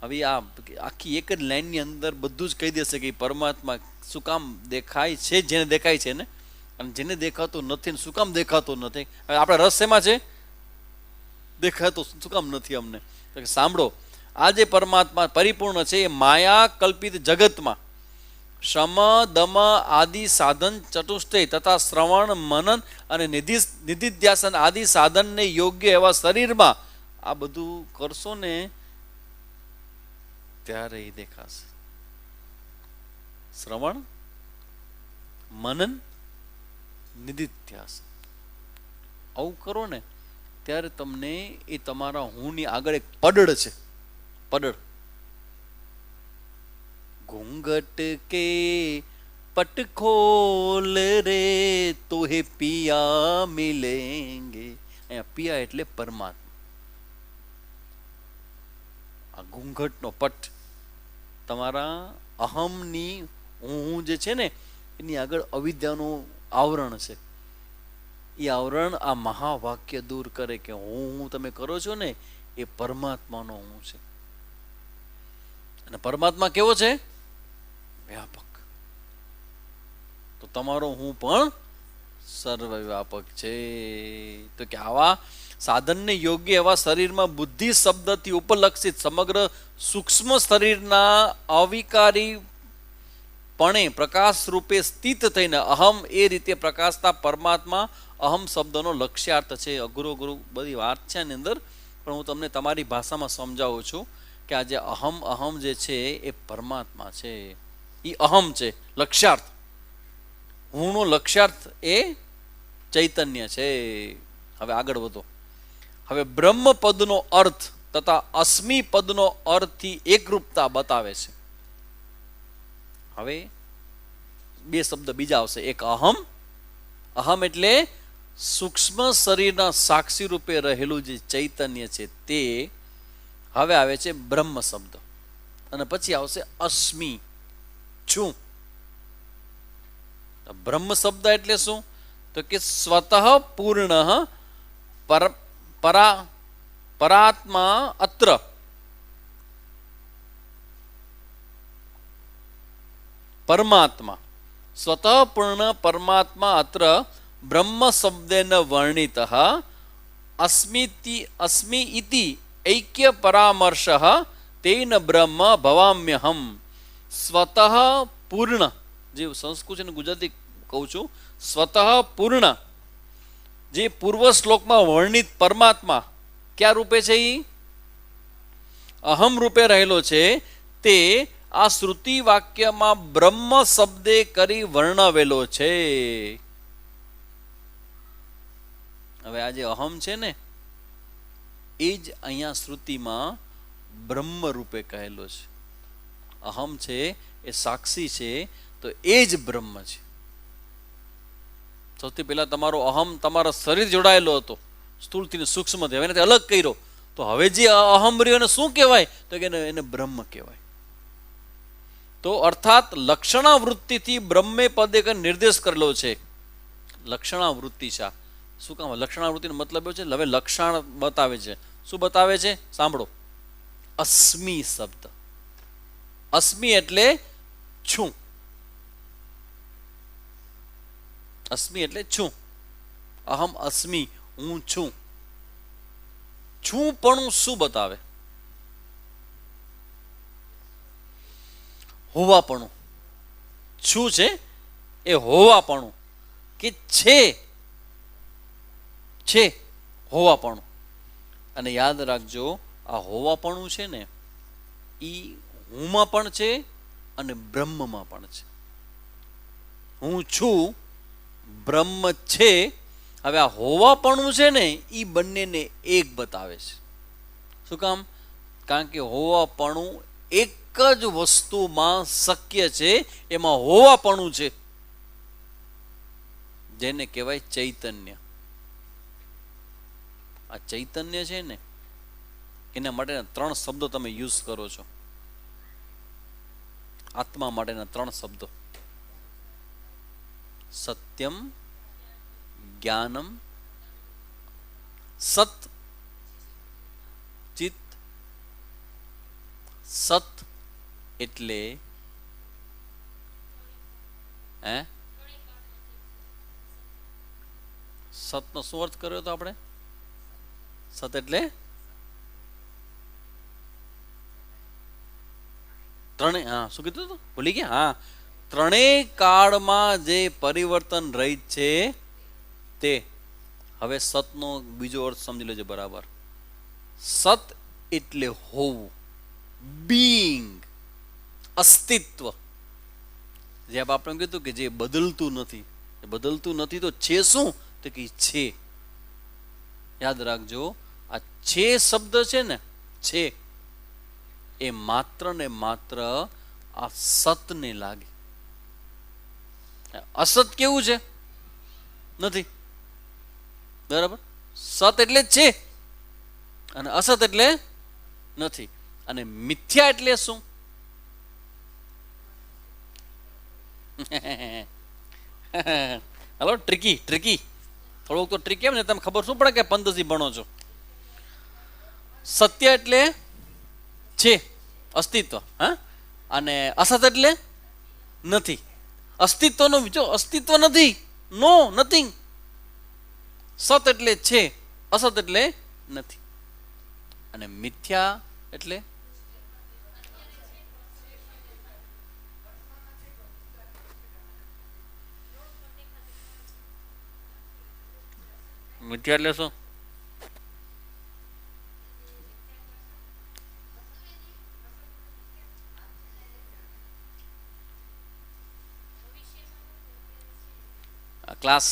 હવે આ આખી એક જ લાઈનની અંદર બધું જ કહી દેશે કે પરમાત્મા શું કામ દેખાય છે, જેને દેખાય છે ને, અને જેને દેખાતું નથી ને શું કામ દેખાતું નથી. હવે આપણે રસ શેમાં છે? દેખાતું શું કામ નથી અમને? સાંભળો, આ જે પરમાત્મા પરિપૂર્ણ છે એ માયા કલ્પિત જગતમાં શ્રમ દમ આદિ સાધન ચતુષ્ટય તથા શ્રવણ મનન અને નિધિધ્યાસન આદિ સાધનને યોગ્ય એવા શરીરમાં આ બધું કરશો ને ત્યારે એ દેખાશે. શ્રવણ મનન નિધિધ્યાસન આવું કરો ને ત્યારે તમને એ તમારા હુંની આગળ એક પડડ છે. પડડ. ઘૂંઘટ કે પટ ખોલ રે તો હે પિયા મિલેંગે. અહીંયા પિયા એટલે પરમાત્મા. આ ઘૂંઘટનો પટ તમારા અહમની હું જે છે ને એની આગળ અવિદ્યાનું આવરણ છે. એ આવરણ આ મહાવાક્ય દૂર કરે કે હું તમે કરો છો ને એ પરમાત્માનો હું છે. અને પરમાત્મા કેવો છે? વ્યાપક. તો તમારો હું પણ સર્વવ્યાપક છે. તો કે આવા સાધનને યોગ્ય એવા શરીરમાં બુદ્ધિ શબ્દથી ઉપલક્ષિત સમગ્ર સૂક્ષ્મ શરીરના અવિકારી પણે પ્રકાશ રૂપે સ્થિત થઈને અહમ એ રીતે પ્રકાશતા પરમાત્મા અહમ શબ્દનો લક્ષ્યાર્થ છે. અઘરો બધી વાત છે આની અંદર, પણ હું તમને તમારી ભાષામાં સમજાવું છું કે આ જે અહમ જે છે એ પરમાત્મા છે. એ અહમ છે લક્ષ્યાર્થ. હુંનો લક્ષ્યાર્થ એ ચૈતન્ય છે. હવે આગળ વધો. હવે બ્રહ્મ પદનો અર્થ તથા અસ્મિ પદનો અર્થથી એકરૂપતા બતાવે છે. હવે બે શબ્દ બીજા આવશે. એક અહમ. અહમ એટલે સૂક્ષ્મ શરીરના સાક્ષી રૂપે રહેલું જે ચૈતન્ય છે તે. હવે આવે છે બ્રહ્મ શબ્દ અને પછી આવશે અસ્મિ, છું. બ્રહ્મ શબ્દ એટલે શું? તો કે સ્વતઃ પૂર્ણ પરાત્મા અત્ર. પરમાત્મા સ્વતઃ પૂર્ણ પરમાત્મા અત્ર બ્રહ્મ શબ્દેન વર્ણિત અસ્મિ ઇતિ ઐક્ય પરામર્શ તેન બ્રહ્મ ભવામ્યહમ. સ્વતઃ પૂર્ણ, જે સંસ્કૃત અને ગુજરાતી કહું છું, સ્વતઃ પૂર્ણ જે પૂર્વ શ્લોકમાં વર્ણિત પરમાત્મા ક્યાં રૂપે છે? એ અહમ રૂપે રહેલો છે. તે આ શ્રુતિ વાક્યમાં બ્રહ્મ શબ્દે કરી વર્ણવેલો છે. હવે આ જે અહમ છે ને એ જ અહીંયા શ્રુતિમાં બ્રહ્મ રૂપે કહેલો છે. અહમ છે એ સાક્ષી છે, તો એ જ બ્રહ્મ છે. સૌથી પહેલા તમારો અહમ તમારા શરીર જોડાયેલો હતો, સ્થૂળથી સૂક્ષ્મથી. હવે એનાથી અલગ કર્યો, તો હવે જે અહમ રહ્યો એને શું કહેવાય? તો કે એને બ્રહ્મ કહેવાય. તો અર્થાત લક્ષણાવૃત્તિથી બ્રહ્મે પદે નિર્દેશ કરેલો છે. લક્ષણાવૃત્તિ છે. શું કામ? લક્ષણાવૃત્તિનો મતલબ એવો છે, હવે લક્ષણ બતાવે છે. શું બતાવે છે? સાંભળો. અસ્મિ શબ્દ. અસ્મિ એટલે છું. અસ્મિ એટલે છું. અહમ અસ્મિ, હું છું. છું પણ શું બતાવે? હોવાપણું. શું છે? એ હોવાપણું, કે છે હોવાપણું. અને યાદ રાખજો, આ હોવાપણું છે ને એ હુંમાં પણ છે અને બ્રહ્મમાં પણ છે. હું છું, બ્રહ્મ છે. હવે આ હોવાપણું છે ને એ બંનેને એક બતાવે છે. શું કામ? કારણ કે હોવાપણું એક જ વસ્તુમાં શક્ય છે, એમાં હોવાપણું છે, જેને કહેવાય ચૈતન્ય. આ ચૈતન્ય છે ને એના માટેના ત્રણ શબ્દો તમે યુઝ કરો છો. આત્મા માટેના ત્રણ શબ્દો: સત્યમ, જ્ઞાનમ, સત, ચિત. સત એટલે સતનો શું અર્થ કર્યો હતો આપણે? સત એટલે ત્રણેય. હા, શું કીધું હતું? ભૂલી ગયા? હા, ત્રણેય કાળમાં જે પરિવર્તન રહિત છે તે. હવે સતનો બીજો અર્થ સમજી લેજો બરાબર. સત એટલે હોવું, બીઈંગ, અસ્તિત્વ. જે આપણે કીધું કે જે બદલતું નથી. બદલતું નથી તો છે શું? તો કે છે. યાદ રાખજો, આ છે શબ્દ છે ને, છે એ માત્ર ને માત્ર આ સતને લાગે. અસત કેવું છે? નથી. બરાબર? સત એટલે છે અને અસત એટલે નથી. અને મિથ્યા એટલે શું? હલો, ટ્રિકી થોડુંક તો ટ્રિક એમ ને, તમે ખબર શું પડે કે પંદરથી ભણો છો. સત્ય એટલે છે, અસ્તિત્વ. હા, અને અસત એટલે નથી. અસ્તિત્વનો જો અસ્તિત્વ નથી, નો, નથિંગ. સત એટલે છે, અસત એટલે નથી. અને મિથ્યા એટલે મિથ્યા એટલે શું? ક્લાસ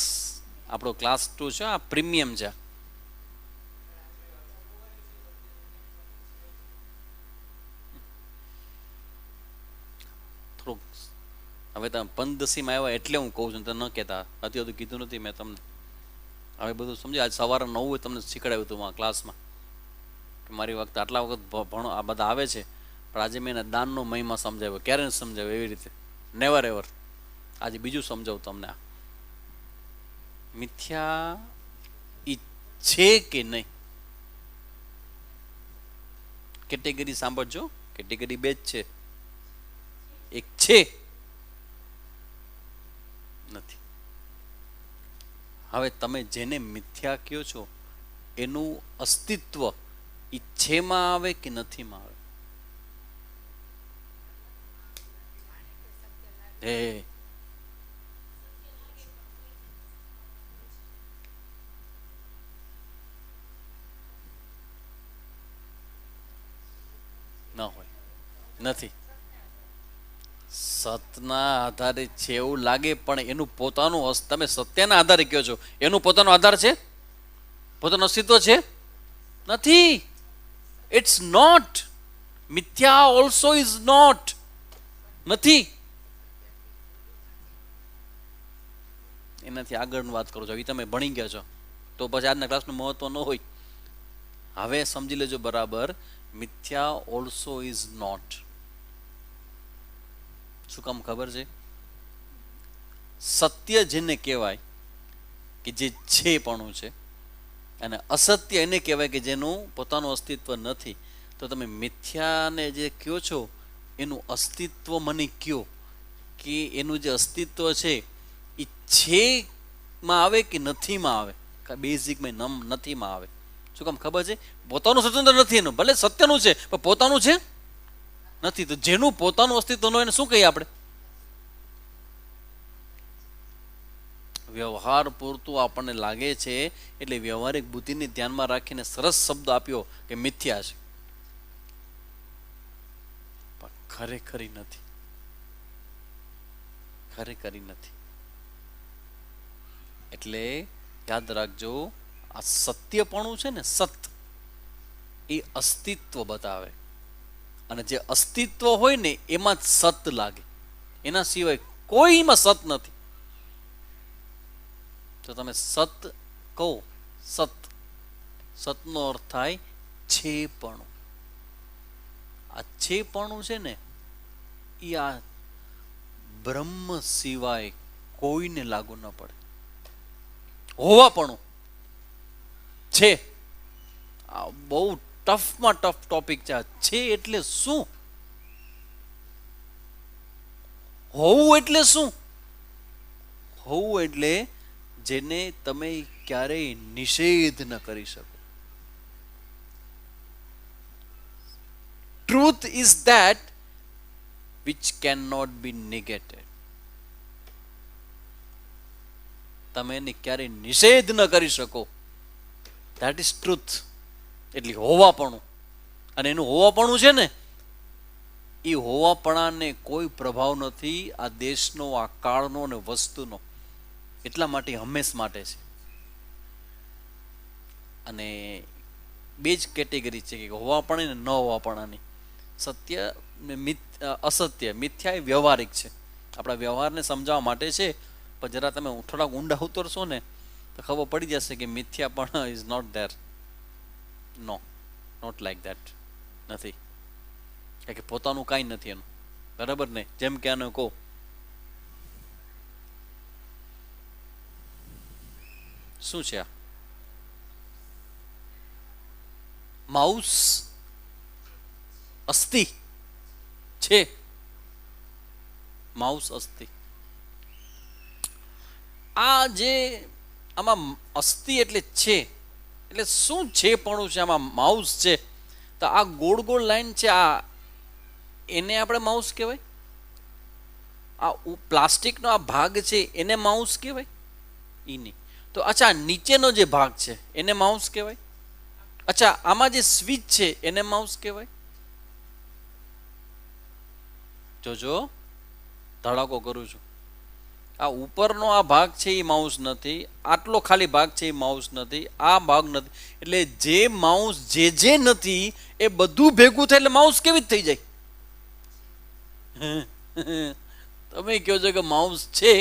આપણો ક્લાસ 2 છે, આ પ્રીમિયમ છે. થોડુંક હવે તમે પંદસીમાં આવ્યા એટલે હું કહું છું, તમે ન કહેતા. હતું કીધું નથી મેં તમને. હવે બધું સમજી. આજ સવારે 9 તમને શીખડાવ્યું હતું ક્લાસમાં કે મારી વખતે આટલા વખત ભણો આ બધા આવે છે, પણ આજે મેં એને દાનનો મહિમા સમજાવ્યો. ક્યારે સમજાવ્યો? એવી રીતે નેવર એવર. આજે બીજું સમજાવું તમને. આ મિથ્યા ઈ છે કે નહીં? કેટેગરી સાંભળજો. કેટેગરી બે જ છે. એક છે, નથી. હવે તમે જેને મિથ્યા કહો છો એનું અસ્તિત્વ ઈચ્છેમાં આવે કે નથીમાં આવે? હે ન હોય, નથી. સતના આધારે છે એવું લાગે, પણ એનું પોતાનું તમે સત્યના આધારે કહો છો, એનું પોતાનો આધાર છે? પોતાનું અસ્તિત્વ છે? નથી. It's not. મિથ્યા ઓલ્સો ઇઝ નોટ. નથી. એનાથી આગળની વાત કરો છો. એ તમે ભણી ગયા છો તો પછી આજના ક્લાસનું મહત્વ ન હોય. હવે સમજી લેજો બરાબર. મિથ્યા ઓલ્સો ઇઝ નોટ. શું કામ ખબર છે? સત્ય જેને કહેવાય કે જે છે પણ છે, અને અસત્ય એને કહેવાય કે જેનું પોતાનું અસ્તિત્વ નથી. તો તમે મિથ્યાને જે કહો છો એનું અસ્તિત્વ મને કયો કે એનું જે અસ્તિત્વ છે એ છેમાં આવે કે નથીમાં આવે? બેઝિકમાં નથીમાં આવે. શું કામ ખબર છે? પોતાનું સ્વતંત્ર નથી એનું. ભલે સત્યનું છે પણ પોતાનું છે નથી. તો જેનું પોતાનું અસ્તિત્વ ન એને શું કહીએ આપણે? વ્યવહાર પૂરતું આપણને લાગે છે એટલે વ્યવહારિક બુદ્ધિને ધ્યાનમાં રાખીને સરસ શબ્દ આપ્યો કે મિથ્યા છે, પણ ખરેખરી નથી. ખરેખરી નથી. એટલે યાદ રાખજો, આ સત્યપણું છે ને, સત એ અસ્તિત્વ બતાવે. અને જે અસ્તિત્વ હોય ને એમાં જ સત લાગે. એના સિવાય કોઈમાં સત નથી. તો તમે સત કહો, સતનો અર્થ થાય છેપણું. આ છેપણું છે ને એ આ બ્રહ્મ સિવાય કોઈને લાગુ ન પડે. હોવાપણું છે. આ બહુ ટફમાં ટફ ટોપિક છે. એટલે શું? હોવું એટલે શું? હોવું એટલે જેને તમે ક્યારેય નિષેધ ન કરી શકો. Truth is that which can not be negated. તમે એને ક્યારેય નિષેધ ન કરી શકો. That is truth. એટલે હોવાપણું. અને એનું હોવાપણું છે ને, એ હોવાપણાને કોઈ પ્રભાવ નથી આ દેશનો, આ કાળનો અને વસ્તુનો. એટલા માટે હંમેશ માટે છે. અને બે જ કેટેગરી છે કે હોવાપણા ને ન હોવાપણાની. સત્ય ને અસત્ય. મિથ્યા એ વ્યવહારિક છે, આપણા વ્યવહારને સમજાવવા માટે છે. પણ જરા તમે થોડાક ઊંડા ઉતરશો ને તો ખબર પડી જશે કે મિથ્યા પણ is not there. No, not like that. નથી. કે પોતાનું કાંઈ નથી એનું. બરાબર ને? જેમ કે આને કહો શું છે આ માઉસ? અસ્થિ છે. માઉસ અસ્થિ. આ જે આમાં અસ્થિ એટલે છે, એટલે શું છે પણ છે આમાં? માઉસ છે તો આ ગોળ ગોળ લાઈન છે, આ એને આપણે માઉસ કહેવાય? આ પ્લાસ્ટિકનો આ ભાગ છે એને માઉસ કહેવાય? ઈ નહીં. તો અચ્છા, નીચેનો જે ભાગ છે એને માઉસ કહેવાય? અચ્છા, આમાં જે સ્વિચ છે એને માઉસ કહેવાય? જોજો, ધડાકો કરું છું. આ ઉપરનો આ ભાગ છે એ માઉસ નથી, આટલો ખાલી ભાગ છે એ માઉસ નથી, આ ભાગ નથી. એટલે જે માઉસ જે નથી એ બધું ભેગું થાય એટલે માઉસ કેવી રીતે થઈ જાય? તમે કહો છો કે માઉસ છે,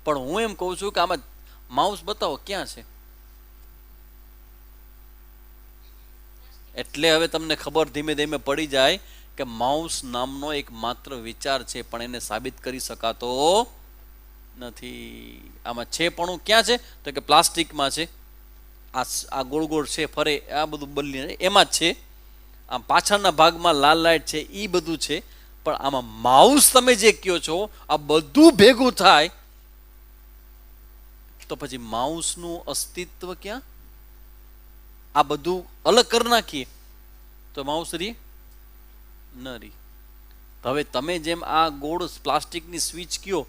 પણ હું એમ કહું છું કે આમાં માઉસ બતાવો ક્યાં છે. એટલે હવે તમને ખબર ધીમે ધીમે પડી જાય કે માઉસ નામનો એક માત્ર વિચાર છે, પણ એને સાબિત કરી શકાતો નથી. આમાં છે પણ ક્યાં છે તો કે પ્લાસ્ટિકમાં છે. આ ગોળ ગોળ છે ફરે, આ બધું બદલી એમાં જ છે. આમ પાછળના ભાગમાં લાલ લાઈટ છે એ બધું છે, પણ આમાં માઉસ તમે જે કહો છો આ બધું ભેગું થાય તો પછી માઉસનું અસ્તિત્વ ક્યાં? આ બધું અલગ કરી નાખીએ તો માઉસ રી ન રી. હવે તમે જેમ આ ગોળ પ્લાસ્ટિકની સ્વિચ કયો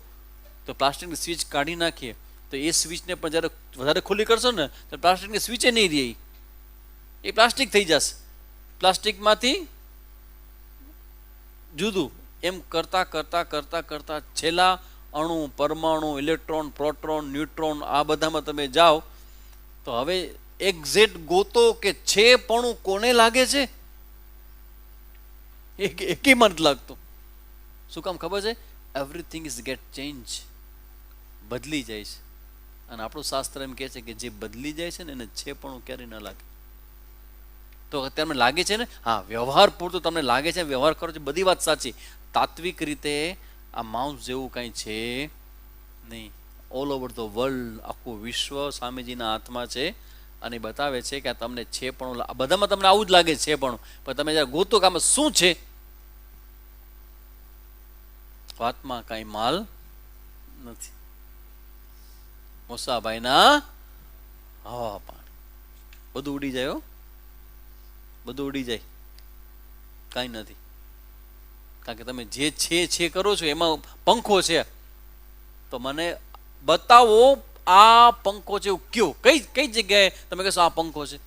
તો પ્લાસ્ટિકની સ્વિચ કાઢી નાખીએ તો એ સ્વિચને પણ જ્યારે વધારે ખુલ્લી કરશો ને તો પ્લાસ્ટિકની સ્વિચે નહીં રહે, એ પ્લાસ્ટિક થઈ જશે. પ્લાસ્ટિકમાંથી જુદું એમ કરતાં કરતાં કરતાં કરતાં છેલ્લા અણુ, પરમાણુ, ઇલેક્ટ્રોન, પ્રોટોન, ન્યુટ્રોન આ બધામાં તમે જાઓ તો હવે એક્ઝેક્ટ ગોતો કે છે પણ કોને લાગે છે? એકે મને નથી લાગતું. શું કામ ખબર છે? એવરીથિંગ ઇઝ ગેટ ચેન્જ, બદલી જાય છે. અને આપણું શાસ્ત્ર એમ કહે છે કે જે બદલી જાય છે ને એને છે પણ ક્યારેય ન લાગે. તો તમને લાગે છે ને, હા વ્યવહાર પૂરતું તમને લાગે છે, વ્યવહાર કરો છો, બધી વાત સાચી. તાત્વિક રીતે આ માઉસ જેવું કંઈ છે નહીં. ઓલ ઓવર ધ વર્લ્ડ, આખું વિશ્વ સ્વામીજીના હાથમાં છે અને બતાવે છે કે આ તમને છે પણ બધામાં તમને આવું જ લાગે છે પણ તમે જ્યારે ગોતો કે આમાં શું છે, વાતમાં કાંઈ માલ નથી. મોસાભાઈના હવા પાણી બધું ઉડી જાય, બધું ઉડી જાય, કાંઈ નથી. કારણ કે તમે જે છે કરો છો એમાં પંખો છે, તો મને બતાવો આ પંખો છે એવું કયો, કઈ જગ્યાએ તમે કહેશો આ પંખો છે?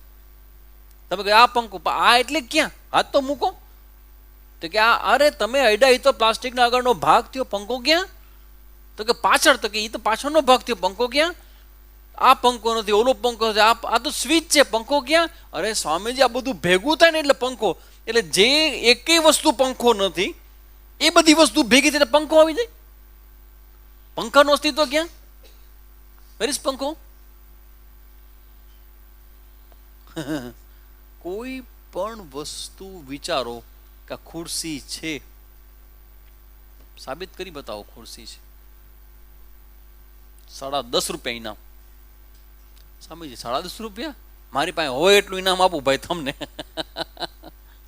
તમે કહો આ પંખો, આ એટલે ક્યાં? હાથ તો મૂકો. તો કે આ અરે તમે અડાઈ તો પ્લાસ્ટિકના આગળનો ભાગ થયો, પંખો ક્યાં? તો કે પાછળ. તો કે એ તો પાછળનો ભાગ થયો, પંખો ક્યાં? આ પંખો નથી, ઓલો પંખો નથી, આ તો સ્વિચ છે, પંખો ક્યાં? અરે સ્વામીજી આ બધું ભેગું થાય ને એટલે પંખો. એટલે જે એકેય વસ્તુ પંખો નથી એ બધી વસ્તુ ભેગી થઈને પંખો આવી જાય. પંખાનું અસ્તિત્વ ક્યાં? વેર ઇઝ પંખો? કોઈ પણ વસ્તુ વિચારો કે ખુરશી છે, સાબિત કરી બતાવો ખુરશી છે. ₹10.5 ઇનામ. સ્વામીજી ₹10.5? મારી પાસે હોય એટલું ઇનામ આપું ભાઈ તમને.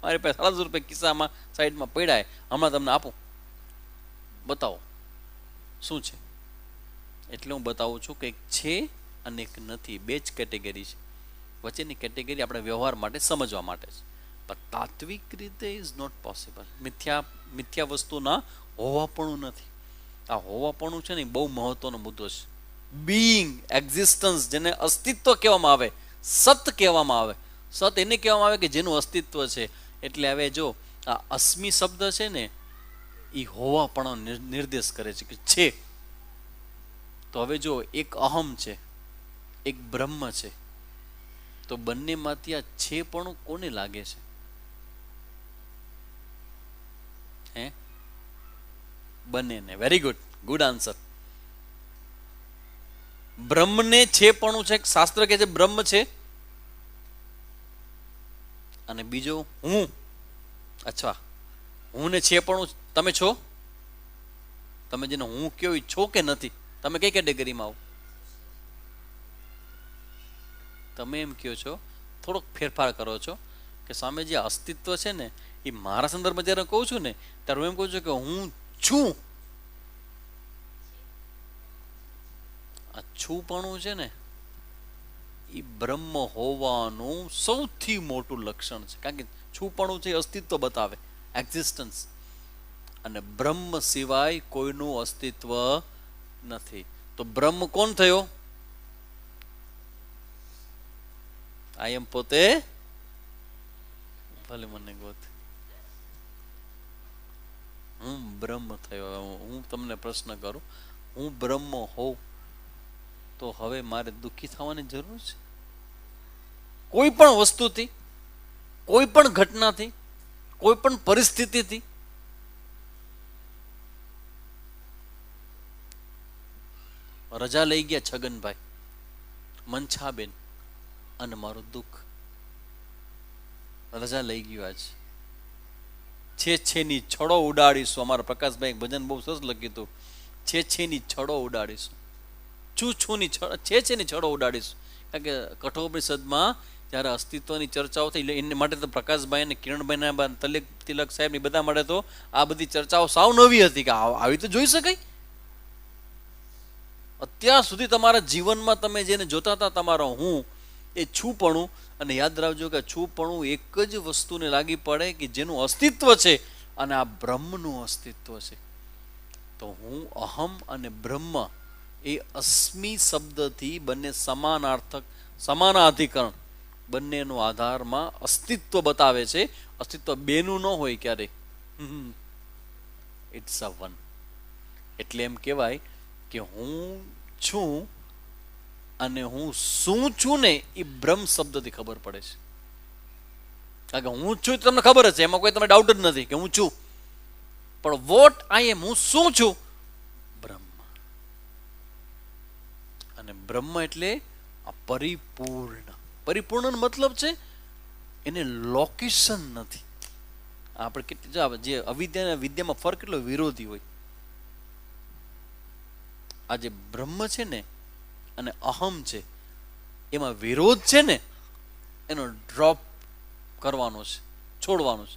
મારી પાસે ₹10.5 કિસ્સામાં સાઈડમાં પડ્યા, હમણાં તમને આપું, બતાવો શું છે. એટલે હું બતાવું છું કે એક છે અને એક નથી, બે જ કેટેગરી છે. વચ્ચેની કેટેગરી આપણે વ્યવહાર માટે સમજવા માટે છે, પણ તાત્વિક રીતે ઇઝ નોટ પોસિબલ. મિથ્યા વસ્તુના હોવાપણું નથી. આ હોવાપણું છે ને બહુ મહત્વનો મુદ્દો છે. બીઈંગ, એક્ઝિસ્ટન્સ, જેને અસ્તિત્વ કહેવામાં આવે, સત કહેવામાં આવે. સત એને કહેવામાં આવે કે જેનું અસ્તિત્વ છે. એટલે હવે જો આ અસ્મિ શબ્દ છે ને એ હોવાપણો નિર્દેશ કરે છે કે છે. તો હવે જો એક અહમ છે, એક બ્રહ્મ છે, તો બંનેમાંથી આ છે પણ કોને લાગે છે? હે? બંનેને. Very good, good answer. બ્રહ્મને છે પણ છે, શાસ્ત્ર કે છે બ્રહ્મ છે, અને બીજો હું. અચ્છા, હું ને છે પણ તમે છો? તમે જેને હું કયો છો કે નથી? તમે કઈ કેટેગરીમાં આવો? તમે એમ કહો છો, થોડોક ફેરફાર કરો છો કે સ્વામીજી અસ્તિત્વ છે ને એ મારા સંદર્ભમાં જ્યારે કહું છું ને ત્યારે હું એમ કહું છું કે હું છું. આ છુંપણું છે ને એ બ્રહ્મ હોવાનું સૌથી મોટું લક્ષણ છે. કારણ કે છુંપણું છે અસ્તિત્વ બતાવે, એક્ઝિસ્ટન્સ. અને બ્રહ્મ સિવાય કોઈનું અસ્તિત્વ નથી. તો બ્રહ્મ કોણ થયો? આ એમ પોતે ભલે મને ગોત. હું બ્રહ્મ થયો. હું તમને પ્રશ્ન કરું, હું બ્રહ્મ હોઉં તો હવે મારે દુઃખી થવાની જરૂર છે? કોઈ પણ વસ્તુથી, કોઈ પણ ઘટનાથી, કોઈ પણ પરિસ્થિતિથી? રજા લઈ ગયા છગનભાઈ, મનછાબેન, અને મારું દુઃખ રજા લઈ ગયું. આજ છેની છડો ઉડાડીશું. અમારા પ્રકાશભાઈ ભજન બહુ સરસ લખ્યું હતું, છેની છડો ઉડાડીશું. છૂની છેની છડો ઉડાડીશું. કારણ કે કઠોપનિષદમાં જ્યારે અસ્તિત્વની ચર્ચાઓ થઈ, એને માટે તો પ્રકાશભાઈ અને કિરણભાઈના તિલક સાહેબની બધા માટે તો આ બધી ચર્ચાઓ સાવ નવી હતી કે આવી તો જોઈ શકાય. અત્યાર સુધી તમારા જીવનમાં તમે જેને જોતા હતા તમારો હું, એ છુપણું. અને યાદ રાખજો કે છુપણું એક જ વસ્તુને લાગી પડે કે જેનું અસ્તિત્વ છે, અને આ બ્રહ્મનું અસ્તિત્વ છે. તો હું, અહમ અને બ્રહ્મ એ અસ્મિ શબ્દથી બંને સમાનાર્થક, સમાનાધિકરણ, બંનેનો આધારમાં અસ્તિત્વ બતાવે છે. અસ્તિત્વ બેનું ન હોય ક્યારે, ઇટ્સ અ વન. એટલે એમ કહેવાય કે હું છું અને હું શું છું ને એ બ્રહ્મ શબ્દથી ખબર પડે છે. કારણ કે હું છું તમને ખબર જ છે, એમાં કોઈ તમે ડાઉટ જ નથી કે હું છું. પણ વોટ આઈ એમ, હું શું છું? બ્રહ્મ. અને બ્રહ્મ એટલે આ પરિપૂર્ણ. પરિપૂર્ણ મતલબ છે એને લોકેશન નથી. આપણે કેટલી જે અવિદ્યા અને વિદ્યામાં ફરક કેટલો વિરોધી હોય. આ જે બ્રહ્મ છે ને અને અહમ છે, એમાં વિરોધ છે ને, એનો ડ્રોપ કરવાનો છે, છોડવાનો છે.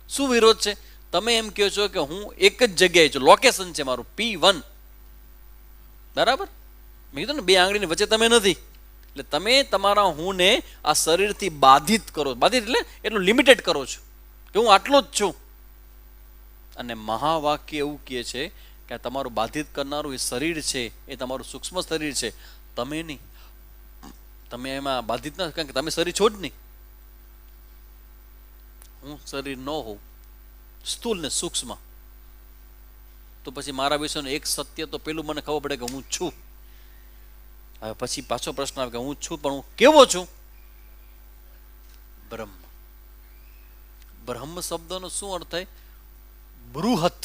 શું વિરોધ છે? તમે એમ કહો છો કે હું એક જ જગ્યાએ છું, લોકેશન છે મારું P1, બરાબર? મેં કીધું ને, બે આંગળીની વચ્ચે તમે નથી. એટલે તમે તમારા હું ને આ શરીરથી બાધિત કરો. બાધિત એટલે એટલું લિમિટેડ કરો છો કે હું આટલો જ છું. અને મહાવાક્ય એવું કહે છે કે તમારું બાધિત કરનારું એ શરીર છે, એ તમારું સૂક્ષ્મ શરીર છે, તમે નહીં. તમે એમાં બાધિત ના, કારણ કે તમે શરીર છો જ નહીં. હું શરીર ન હોઉં, સ્થૂલ ને સૂક્ષ્મ, તો પછી મારા વિશેનું એક સત્ય તો પેલું મને ખબર પડે કે હું છું. હવે પછી પાછો પ્રશ્ન આવે કે હું છું, પણ હું કેવો છું? બ્રહ્મ. બ્રહ્મ શબ્દનો શું અર્થ થાય? બૃહત.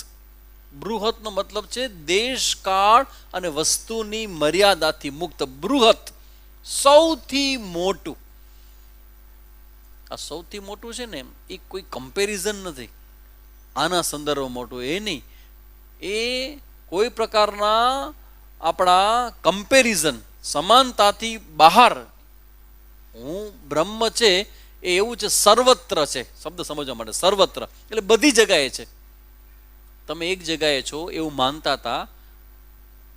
બૃહત નો મતલબ છે દેશ, કાળ અને વસ્તુની મર્યાદાથી મુક્ત. બૃહત, સૌથી મોટું. આ સૌથી મોટું છે ને, એ કોઈ કમ્પેરિઝન નથી. આના સંદર્ભ મોટું એ નહીં, એ કોઈ પ્રકારના આપણા કમ્પેરિઝન, સમાનતાથી બહાર. હું બ્રહ્મ છે એ એવું છે, સર્વત્ર છે. શબ્દ સમજવા માટે, સર્વત્ર એટલે બધી જગાએ છે. તમે એક જગાએ છો એવું માનતા હતા,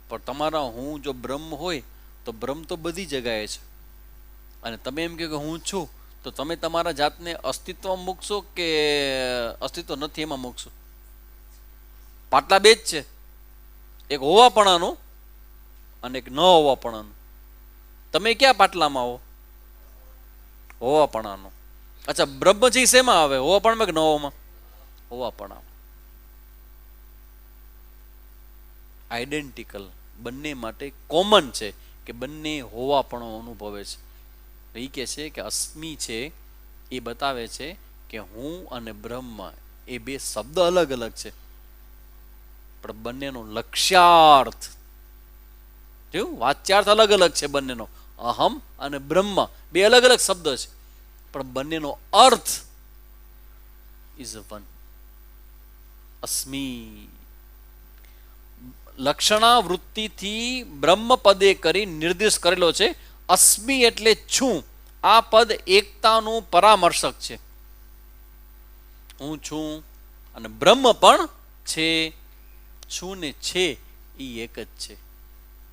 પણ તમારા હું જો બ્રહ્મ હોય તો બ્રહ્મ તો બધી જગાએ છે. અને તમે એમ કહો કે હું છું, તો તમે તમારા જાતને અસ્તિત્વ મૂકશો કે અસ્તિત્વ નથી એમાં મૂકશો? પાટલા બે જ છે, એક હોવાપણાનું અને એક ન હોવાપણાનું. તમે ક્યાં પાટલામાં હો? હોવાપણાનું. અચ્છા, બ્રહ્મ છે એ શેમાં આવે? હોવાપણામાં કે ન હોવામાં? હોવાપણામાં. આઈડેન્ટિકલ, બંને માટે કોમન છે કે બંને હોવાપણો અનુભવે છે. એ કહે છે કે અસ્મિ છે એ બતાવે છે કે હું અને બ્રહ્મ એ બે શબ્દ અલગ અલગ છે, પણ બંનેનો લક્ષ્યાર્થ, જોયું, વાચ્યાર્થ અલગ અલગ છે બંનેનો. અહમ અને બ્રહ્મ બે અલગ અલગ શબ્દ છે, પણ બંનેનો અર્થ ઇઝ વન. અસ્મિ લક્ષણા વૃત્તિથી બ્રહ્મ પદે કરી નિર્દેશ કરેલો છે. અસ્મિ એટલે છું. આ પદ એકતાનું પરામર્શક છે. હું છું અને બ્રહ્મ પણ છે. છું ને છે એ એક જ છે.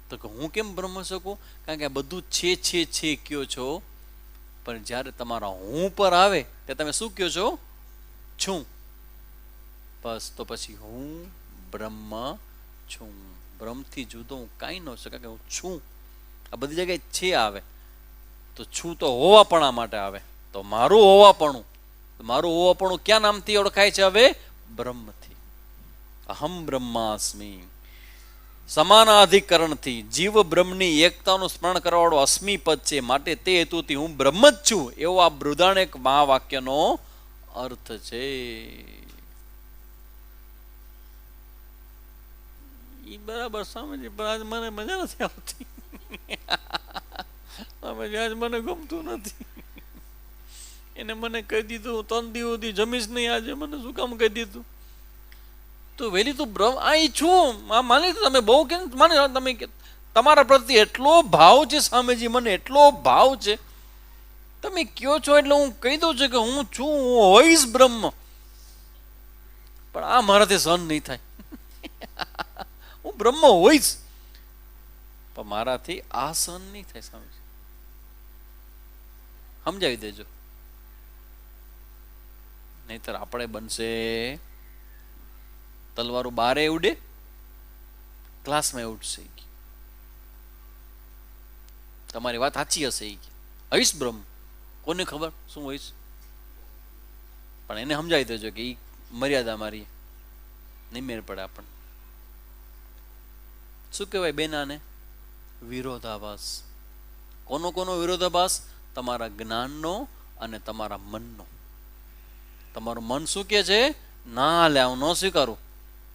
તો કે હું કેમ બ્રહ્મ શકું? કારણ કે આ બધું છે કયો છો, પણ જ્યારે તમારા હું પર આવે ત્યારે તમે શું કહો છો? છું. બસ, તો પછી હું બ્રહ્મ છું. બ્રહ્મથી જુદો હું કાંઈ ન છું, કારણ કે હું છું. આ બધી જગ્યાએ છે આવે તો છું તો હોવાપણા માટે આવે. તો મારું હોવાપણું ક્યાં નામથી ઓળખાય છે હવે? બ્રહ્મથી. અહમ બ્રહ્માસ્મિ. સમાનાધિકરણથી જીવ બ્રહ્મની એકતાનું સ્મરણ કરવાવાળો અસ્મી પદ છે, માટે તે હેતુથી હું બ્રહ્મ જ છું, એવો આ બૃહદારણ્યક મહાવાક્યનો અર્થ છે. ઈ બરાબર સમજી, પણ આજ મને મજા નથી આવતી. આજ મને ગમતું નથી. એને મને કહી દીધું 3 દિવસથી જમીશ નહીં, આજે મને શું કામ કહી દીધું? તો વેલી તું બ્રહ્મ આ છું માની તમે બહુ કે માની તમે તમારા પ્રત્યે એટલો ભાવ છે સ્વામીજી, મને એટલો ભાવ છે, તમે કયો છો એટલે હું કહી દઉં છું કે હું છું, હું હોઈશ બ્રહ્મ. પણ આ મારાથી સહન નહીં થાય. હું બ્રહ્મ હોઈશ, પણ મારાથી આ સહન નહીં થાય. સ્વામીજી સમજાવી દેજો, નહીતર આપણે બનશે તલવારું બારે ઉડે, ક્લાસમાં ઉડશે. તમારી વાત સાચી હશે. હઈશ બ્રહ્મ, કોને ખબર શું હોઈશ, પણ એને સમજાવી દેજો કે એ મર્યાદા મારી નહીં મેળ પડે આપણને. શું કહેવાય બેનાને? વિરોધાભાસ. કોનો કોનો વિરોધાભાસ? તમારા જ્ઞાનનો અને તમારા મનનો. તમારું મન શું કહે છે? ના લે, હું ન સ્વીકારું.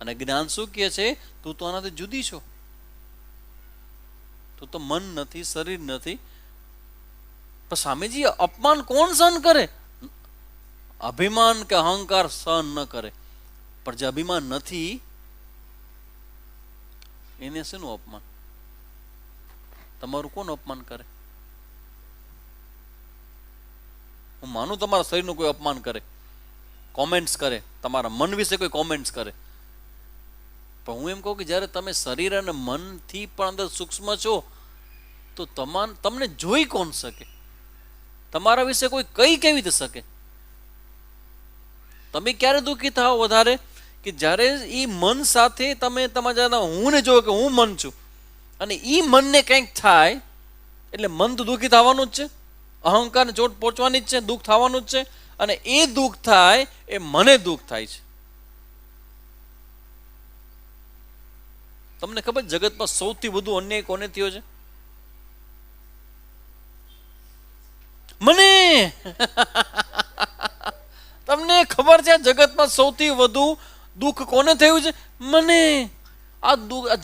અને જ્ઞાન શું કહે છે? તું તો આનાથી જુદી છો, તું તો મન નથી, શરીર નથી. પણ સ્વામીજી અપમાન કોણ સહન કરે? અભિમાન કે અહંકાર સહન ન કરે, પણ જે અભિમાન નથી એને શેનું અપમાન? તમારું કોણ અપમાન કરે? હું માનું તમારા શરીરનું કોઈ અપમાન કરે, કોમેન્ટ્સ કરે, તમારા મન વિશે કોઈ કોમેન્ટ્સ કરે, પણ હું એમ કહું કે જ્યારે તમે શરીર અને મનથી પણ અંદર સૂક્ષ્મ છો, તો તમને જોઈ કોણ શકે? તમારા વિશે કોઈ કઈ કેવી રીતે શકે? તમે ક્યારે દુઃખી થાઓ વધારે? કે જ્યારે એ મન સાથે તમે તમારા હું ને જો કે હું મન છું, અને એ મનને કંઈક થાય એટલે મન તો દુઃખી થવાનું જ છે, અહંકારને ચોટ પહોંચવાની જ છે, દુઃખ થવાનું જ છે. અને એ દુઃખ થાય એ મને દુઃખ થાય છે. તમને ખબર જગતમાં સૌથી વધુ અન્યાય કોને થયો છે? મને. તમને ખબર છે જગતમાં સૌથી વધુ દુઃખ કોને થયું છે? મને. આ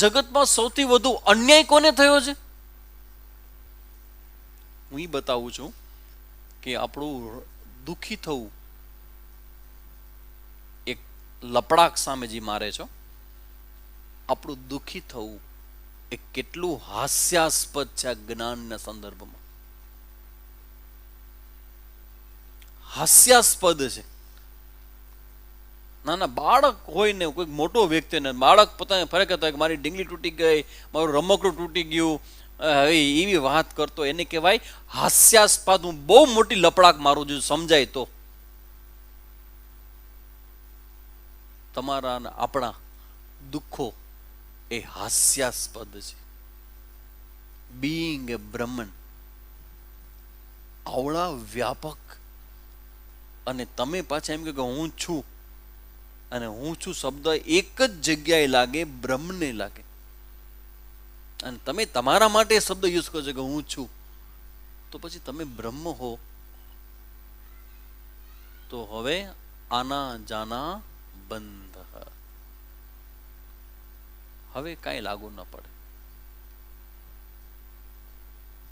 જગતમાં સૌથી વધુ અન્યાય કોને થયો છે? હું એ બતાવું છું કે આપણું દુઃખી થવું એક લપડાક સામે જે મારે છો, આપણું દુઃખી થવું એ કેટલું હાસ્યાસ્પદ છે આ જ્ઞાનના સંદર્ભમાં. હાસ્યાસ્પદ છે. નાના બાળક હોય ને કોઈક મોટો વ્યક્તિ ને બાળક પોતાને ફરક હતો કે મારી ડીંગલી તૂટી ગઈ, મારું રમકડું તૂટી ગયું, હવે એવી વાત કરતો, એને કહેવાય હાસ્યાસ્પદ. હું બહુ મોટી લપડાક મારું છું, સમજાય તો. તમારા આપણા દુઃખો એ હાસ્યાસ્પદ છે. બીઈંગ એ બ્રહ્મન આવડા વ્યાપક, અને તમે પાછા એમ કે હું છું, અને હું છું શબ્દ એક જ જગ્યાએ લાગે, બ્રહ્મને લાગે, અને તમે તમારા માટે શબ્દ યુઝ કરો છો કે હું છું, તો પછી તમે બ્રહ્મ હો. તો હવે આના જાના બંધ, હવે કાંઈ લાગુ ન પડે.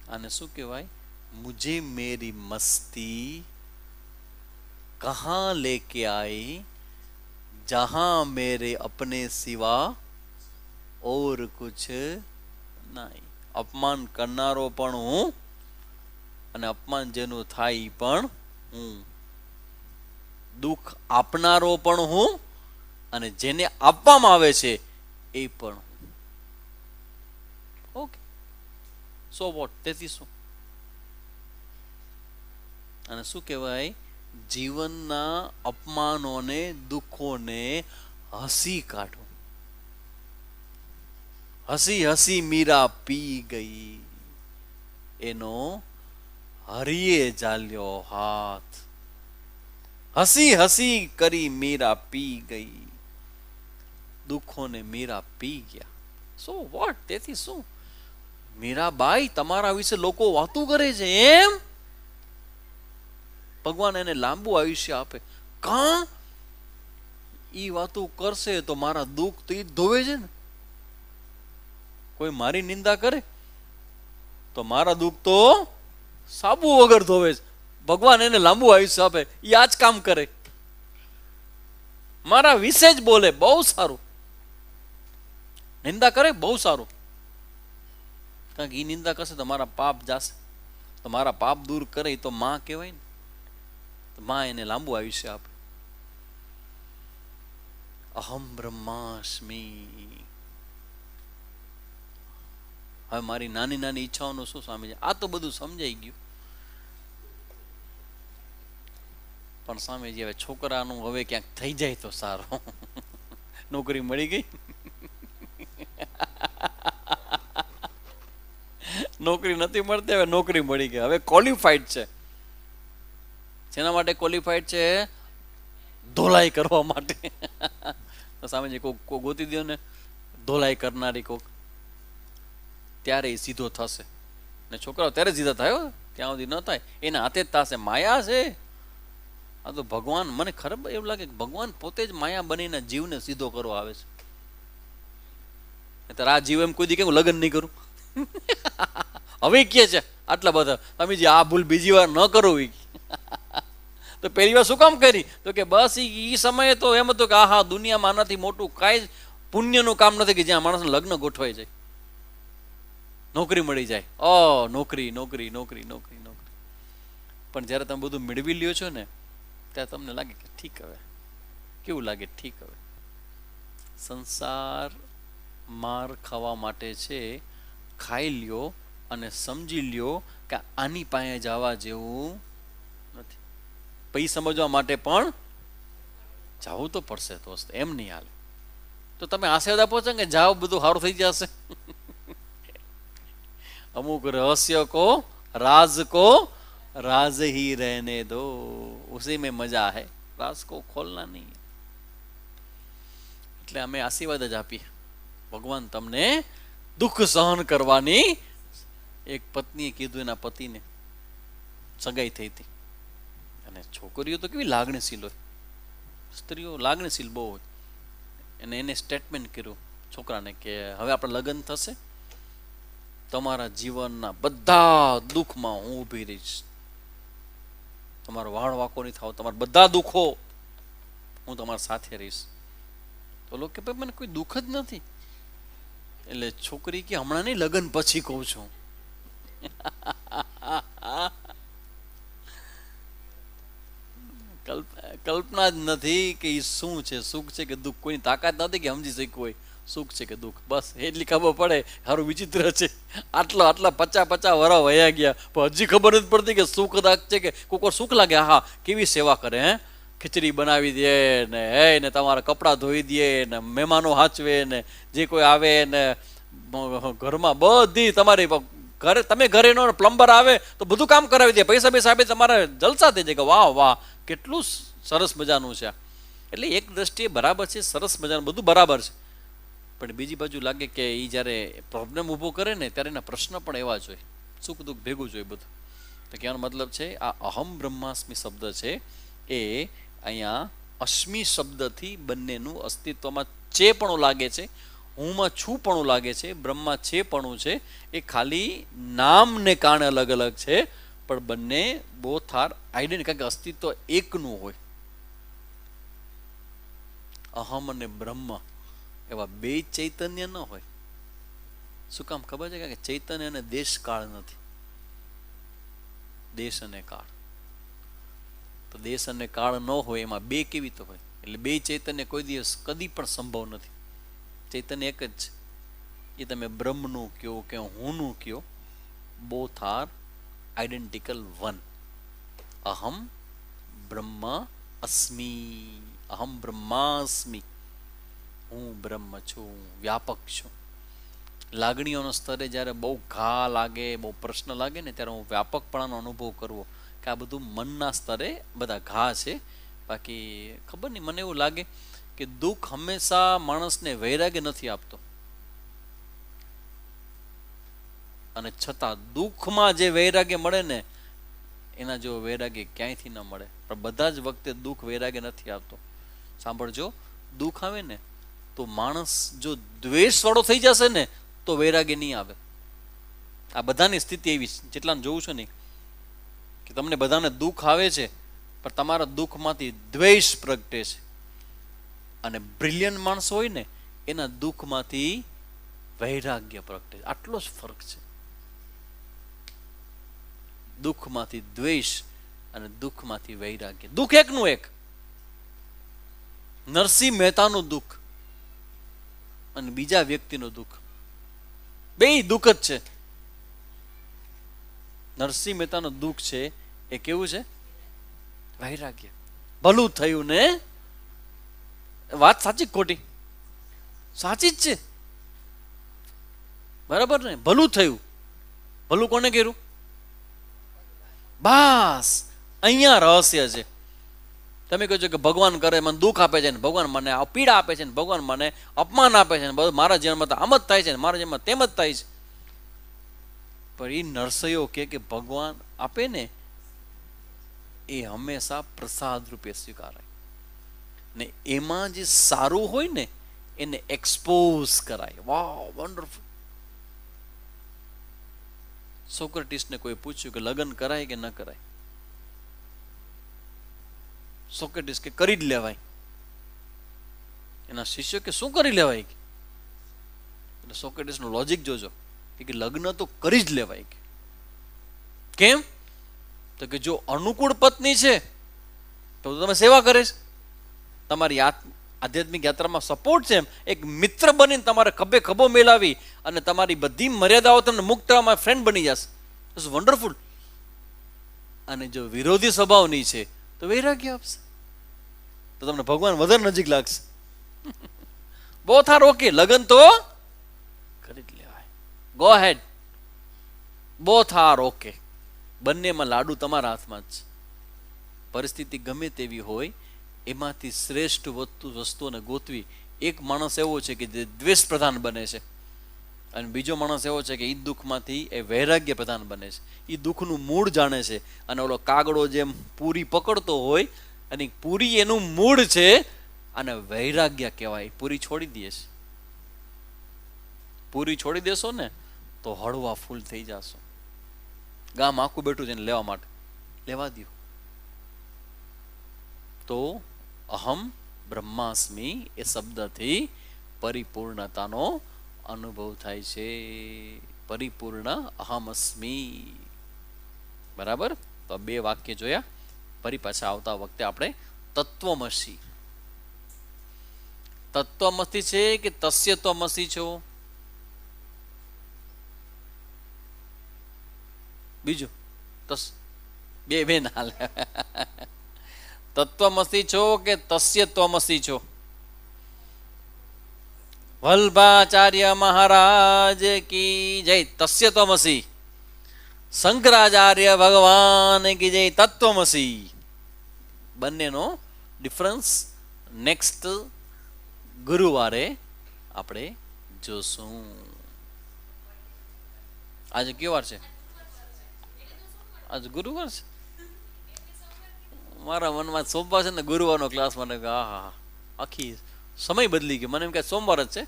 આને શું કહેવાય? મુझे मेरी मस्ती कहाँ लेके आई, जहां मेरे अपने सिवा और कुछ नहीं. અપમાન કરનારો પણ હું, અને અપમાન જેનું થાય એ પણ હું. દુઃખ આપનારો પણ હું, અને જેને આપવામાં આવે છે એ પણ હું. Okay, so what? તેથી શું? અને શું કહેવાય? જીવનના અપમાનોને, દુઃખોને હસી કાઢો. હસી હસી મીરા પી ગઈ, એનો હરિયે ઝાલ્યો હાથ. હસી હસી કરી મીરા પી ગઈ, દુઃખોને મીરા પી ગયા. સો વોટ, તેથી શું? મીરાબાઈ, તમારા વિશે લોકો વાતું કરે છે એમ? ભગવાન એને લાંબુ આયુષ્ય આપે. કા ઈ વાતું કરશે તો મારા દુઃખ તો ઈ જ ધોવે છે ને. કોઈ મારી નિંદા કરે તો મારા દુઃખ તો સાબુ વગર ધોવે છે. ભગવાન એને લાંબુ આયુષ્ય આપે, ઈ આ જ કામ કરે. મારા વિશે જ બોલે, બહુ સારું. નિંદા કરે, બહુ સારું. કારણ કે ઈ નિંદા કરશે તો મારા પાપ જાશે, તો મારા પાપ દૂર કરે તો માં કહેવાય ને. તો માં એને લાંબુ આયુષ્ય આપે. અહમ બ્રહ્માસ્મી. હવે મારી નાની નાની ઈચ્છાઓનું શું સ્વામીજી? આ તો બધું સમજાઈ ગયું, પણ સ્વામીજી હવે છોકરાનું હવે ક્યાંક થઈ જાય તો સારું. નોકરી મળી ગઈ, નોકરી નથી મળતી, હવે નોકરી મળી ગઈ, હવે ક્વોલિફાઈડ છે. શેના માટે ક્વોલિફાઈડ છે? ધોલાઈ કરવા માટે. સ્વામીજી કોક ગોતી દો ને ધોલાઈ કરનારી કોક, ત્યારે એ સીધો થશે. ને છોકરાઓ ત્યારે સીધા થાય, ત્યાં સુધી ન થાય, એના હાથે જ થશે. માયા છે આ તો. ભગવાન, મને ખરેખર એવું લાગે કે ભગવાન પોતે જ માયા બનીને જીવને સીધો કરવા આવે છે. ત્યારે આ જીવ એમ કોઈ દી કે હું લગ્ન નહીં કરું. હવે કે છે આટલા બધા તમે જે આ ભૂલ બીજી વાર ન કરો. તો પહેલી વાર શું કામ કરી? તો કે બસ એ સમયે તો એમ હતું કે આહા, દુનિયામાં આનાથી મોટું કાંઈ પુણ્યનું કામ નથી કે જ્યાં માણસને લગ્ન ગોઠવાઈ જાય, નોકરી મળી જાય. નોકરી નોકરી નોકરી નોકરી નોકરી. પણ જ્યારે તમે બધું મેળવી લ્યો છો ને, ત્યારે તમને લાગે કે ઠીક હવે. કેવું લાગે? ઠીક હવે. સંસાર માર ખાવા માટે છે. ખાઈ લ્યો અને સમજી લ્યો કે આની પાસે જવા જેવું નથી. પછી સમજવા માટે પણ જવું તો પડશે દોસ્ત, એમ નહીં હાલે. તો તમે આશીર્વાદ આપો છો કે જાઓ બધું સારું થઈ જશે. અમુક રહસ્ય કો રાજ કો राज ही रहने दो, उसी में मजा है, राज को खोलना नहीं. એટલે અમે આશીર્વાદ જ આપીએ, ભગવાન તમને દુઃખ સહન કરવાની. એક પત્નીએ કીધું એના પતિને, સગાઈ થઈ હતી, અને છોકરીઓ તો કેવી લાગણીશીલ હોય, સ્ત્રીઓ લાગણીશીલ બહુ હોય. એને સ્ટેટમેન્ટ કર્યું છોકરાને કે હવે આપણા લગ્ન થશે, તમારા જીવનના બધા દુઃખમાં હું ઊભી રહીશ, તમારો વાળ વાંકો નહીં થાવ, તમારા બધા દુઃખો હું તમારા સાથે રહીશ. તો લોકો કે ભાઈ મને કોઈ દુઃખ જ નથી. એટલે છોકરી કે હમણાં નહીં, લગ્ન પછી કહું છું. કલ્પના જ નથી કે એ શું છે, સુખ છે કે દુઃખ. કોઈની તાકાત નથી કે સમજી શક્યું હોય સુખ છે કે દુઃખ. બસ એટલી ખબર પડે, સારું વિચિત્ર છે. આટલા 50 વર્ષ વયા ગયા, પણ હજી ખબર નથી પડતી કે સુખ છે કે કોઈક સુખ લાગે. હા, કેવી સેવા કરે, હે, ખીચડી બનાવી દે ને, હે ને તમારા કપડાં ધોઈ દે ને, મહેમાનો હાચવે ને, જે કોઈ આવે ને ઘરમાં બધી તમારી ઘરે, તમે ઘરે નો પ્લમ્બર આવે તો બધું કામ કરાવી દે, પૈસા આપે, તમારા જલસા થઈ જાય કે વાહ વાહ કેટલું સરસ મજાનું છે. એટલે એક દ્રષ્ટિએ બરાબર છે, સરસ મજાનું બધું બરાબર છે. પણ બીજી બાજુ લાગે કે એ જ્યારે પ્રોબ્લેમ ઊભો કરે ને, ત્યારે એના પ્રશ્ન પણ એવા જ હોય, સુખ દુઃખ ભેગું જ હોય બધું. તો કહેવાનો મતલબ છે, આ અહમ બ્રહ્માસ્મિ શબ્દ છે એ અહીંયા અસ્મિ શબ્દથી બંનેનું અસ્તિત્વમાં ચેપણું લાગે છે, હુંમાં છુંપણું લાગે છે, બ્રહ્મા છેપણું છે. એ ખાલી નામને કારણે અલગ અલગ છે, પણ બંને બોથ આર આઈડેન્ટિટી, કારણ કે અસ્તિત્વ એકનું હોય. અહમ અને બ્રહ્મ એવા બે ચૈતન્ય ન હોય. શું કામ ખબર છે? કે ચૈતન્ય અને દેશ કાળ નથી, દેશ અને કાળ. તો દેશ અને કાળ ન હોય એમાં બે કેવી તો હોય? એટલે બે ચૈતન્ય કોઈ દિવસ કદી પણ સંભવ નથી. ચૈતન્ય એક જ છે. એ તમે બ્રહ્મનું કયો કે હુંનું કયો, બોથ આર આઈડેન્ટિકલ વન. અહમ બ્રહ્મ અસ્મિ, અહમ બ્રહ્માસ્મિ, હું બ્રહ્મ છું, વ્યાપક છું. લાગણીઓના સ્તરે જ્યારે બહુ ઘા લાગે, બહુ પ્રશ્ન લાગે ને, ત્યારે હું વ્યાપકપણાનો અનુભવ કરવો કે આ બધું મનના સ્તરે બધા ઘા છે. બાકી ખબર નહીં, મને એવું લાગે કે દુઃખ હંમેશા માણસને વૈરાગ્ય નથી આપતો. અને છતાં દુઃખમાં જે વૈરાગ્ય મળે ને એના જેવો વૈરાગ્ય ક્યાંયથી ન મળે. પણ બધા જ વખતે દુઃખ વૈરાગ્ય નથી આવતો. સાંભળજો, દુઃખ આવે ને તો માણસ જો દ્વેષવાળો થઈ જશે ને તો વૈરાગ્ય નહીં આવે. આ બધાની સ્થિતિ એવી છે. જેટલાને જોઉં છું ને કે તમને બધાને દુઃખ આવે છે પણ તમારા દુઃખમાંથી દ્વેષ પ્રગટે છે. અને બ્રિલિયન્ટ માણસ હોય ને એના દુઃખમાંથી વૈરાગ્ય પ્રગટે છે. આટલો જ ફરક છે. દુઃખમાંથી દ્વેષ અને દુઃખમાંથી વૈરાગ્ય. દુઃખ એકનું એક. નરસિંહ મહેતાનું દુઃખ અને બીજા વ્યક્તિનું દુઃખ, બેય દુઃખ જ છે. નરસિંહ મહેતાનું દુઃખ છે એ કેવું છે? વૈરાગ્ય. ભલું થયું ને. વાત સાચી ખોટી? સાચી જ છે. બરાબર ને? ભલું થયું. ભલું કોને કર્યું? બસ અહીંયા રહસ્ય છે. તમે કહો છો કે ભગવાન કરે, મને દુઃખ આપે છે ને ભગવાન મને પીડા આપે છે ને ભગવાન મને અપમાન આપે છે ને બધું મારા જીવનમાં તો આમ જ થાય છે ને મારા જીવનમાં તેમ જ થાય છે. પણ એ નરસૈયો કે ભગવાન આપે ને એ હંમેશા પ્રસાદ રૂપે સ્વીકારાય ને એમાં જે સારું હોય ને એને એક્સપોઝ કરાય. વાવ, વન્ડરફુલ. સોક્રેટિસને કોઈ પૂછ્યું કે લગ્ન કરાય કે ન કરાય? સોક્રેટિસ કે કરી જ લેવાય. એના શિષ્યો કે શું કરી લેવાય? એટલે સોક્રેટિસનું લોજિક જોજો કે લગ્ન તો કરી જ લેવાય. કેમ? તો કે જો અનુકૂળ પત્ની છે તો તમે સેવા કરે છે, તમારી આધ્યાત્મિક યાત્રામાં સપોર્ટ છે, એમ એક મિત્ર બનીને તમારે ખભે ખભો મેળવી અને તમારી બધી મર્યાદાઓ તમને મુક્ત કરવામાં ફ્રેન્ડ બની જશે. It's wonderful. અને જો વિરોધી સ્વભાવની છે તો વૈરાગ્ય આપશે તો તમને ભગવાન વધારે નજીક લાગશે. Both are okay. લગ્ન તો કરી જ લેવાય. Go ahead. Both are okay. બંનેમાં લાડુ તમારા હાથમાં જ છે. પરિસ્થિતિ ગમે તેવી હોય એમાંથી શ્રેષ્ઠ વસ્તુઓને ગોતવી. એક માણસ એવો છે કે જે દ્વેષ પ્રધાન બને છે અને બીજો માણસ એવો છે કે એ દુઃખમાંથી એ વૈરાગ્ય પ્રધાન બને છે. એ દુઃખનું મૂળ જાણે છે અને ઓલો કાગડો જેમ પૂરી પકડતો હોય અને પૂરી એનું મૂળ છે અને વૈરાગ્ય કહેવાય. પૂરી છોડી દે છે. પૂરી છોડી દેશો ને તો હળવા ફૂલ થઈ જશો. ગામ આખું બેઠું છે એને લેવા માટે, લેવા દો. તો અહમ બ્રહ્માસ્મિ એ શબ્દથી પરિપૂર્ણતાનો અનુભવ થાય છે. પરિપૂર્ણ અહમસ્મિ. બરાબર? તો બે વાક્ય જોયા. ફરી પાછા આવતા વખતે આપણે તત્વમસી. તત્વમસી છે કે તસ્ય ત્વમસી છો? બીજું બે ના હાલે. તત્વમસી છો કે તસ્ય ત્વમસી છો? વલ્ભાચાર્ય મહારાજ કી જય. તસ્ય ત્વમસી. શંકરાચાર્ય ભગવાન કી જય. તત્વમસી. બંનેનો ડિફરન્સ નેક્સ્ટ ગુરુવારે આપણે જોશું. આજે કયો વાર છે? આજ ગુરુવાર છે. મારા મનમાં સોમવાર છે ને ગુરુવારનો ક્લાસ. મને હા આખી સમય બદલી ગયો. મને એમ કે સોમવાર જ છે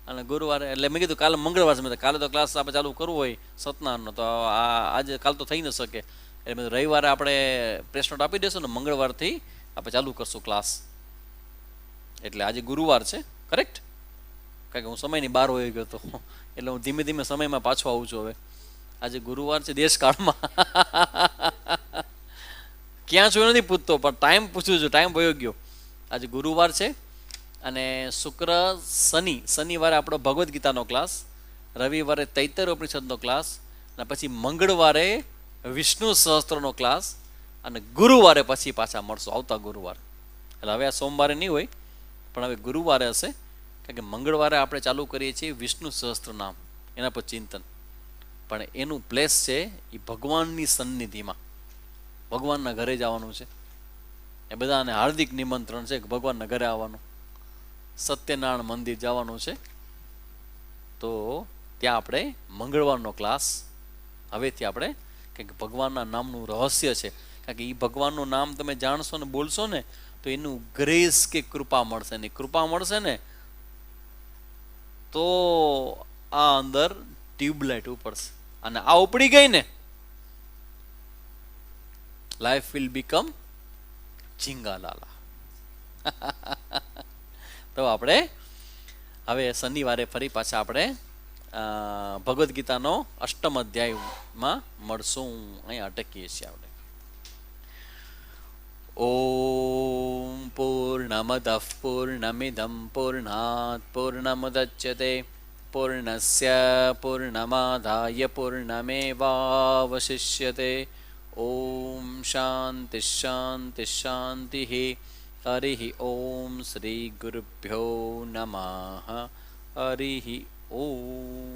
અને ગુરુવારે એટલે મેં કીધું કાલે મંગળવાર છે. મેં કાલે તો ક્લાસ આપણે ચાલુ કરવું હોય સત્યનારાયણનો તો આજે કાલ તો થઈ ન શકે એટલે મેં રવિવારે આપણે પ્રેસ નોટ આપી દઈશું ને મંગળવારથી આપણે ચાલુ કરશું ક્લાસ. એટલે આજે ગુરુવાર છે. કરેક્ટ? કારણ કે હું સમયની બહાર હોઈ ગયો હતો એટલે હું ધીમે ધીમે સમયમાં પાછો આવું છું. હવે આજે ગુરુવાર છે. દેશકાળમાં ક્યાં છું નથી પૂછતો પણ ટાઈમ પૂછું છું. ટાઈમ વયો ગયો. આજે ગુરુવાર છે અને શુક્ર શનિવારે આપણો ભગવદ્ ગીતાનો ક્લાસ, રવિવારે તૈતર ઉપનિષદનો ક્લાસ અને પછી મંગળવારે વિષ્ણુ સહસ્ત્રનો ક્લાસ અને ગુરુવારે પછી પાછા મળશું. આવતા ગુરુવારે. એટલે હવે આ સોમવારે નહીં હોય પણ હવે ગુરુવારે હશે. કારણ કે મંગળવારે આપણે ચાલુ કરીએ છીએ વિષ્ણુ સહસ્ત્ર નામ, એના પર ચિંતન. પણ એનું પ્લેસ છે એ ભગવાનની સન્નિધિમાં. ભગવાનના ઘરે જવાનું છે. એ બધાને હાર્દિક નિમંત્રણ છે કે ભગવાનના ઘરે આવવાનું. સત્યનારાયણ મંદિર જવાનું છે. તો ત્યાં આપણે મંગળવારનો ક્લાસ હવેથી આપણે કંઈક ભગવાનના નામનું રહસ્ય છે, કારણ કે એ ભગવાનનું નામ તમે જાણશો ને બોલશો ને તો એનું ગ્રેસ કે કૃપા મળશે ને, કૃપા મળશે ને તો આ અંદર ટ્યુબલાઇટ ઉપડશે, અને આ ઉપડી ગઈ ને લાઈફ વિલ બીકમ ઝીંગાલાલા. તો આપણે હવે શનિવારે ફરી પાછા આપણે ભગવદ્ ગીતાનો 8મ અધ્યાયમાં મળશું. અહીંયા અટકીએ છીએ આપણે. ઓમ પૂર્ણમદઃ પૂર્ણમિદં પૂર્ણાત પૂર્ણમુદચ્યતે પૂર્ણસ્ય પૂર્ણમાદાય પૂર્ણમેવાવશિષ્યતે. ઓમ શાંતિ શાંતિ શાંતિ. હરિ ઓમ શ્રી ગુરુભ્યો નમઃ. હરિ ઓમ.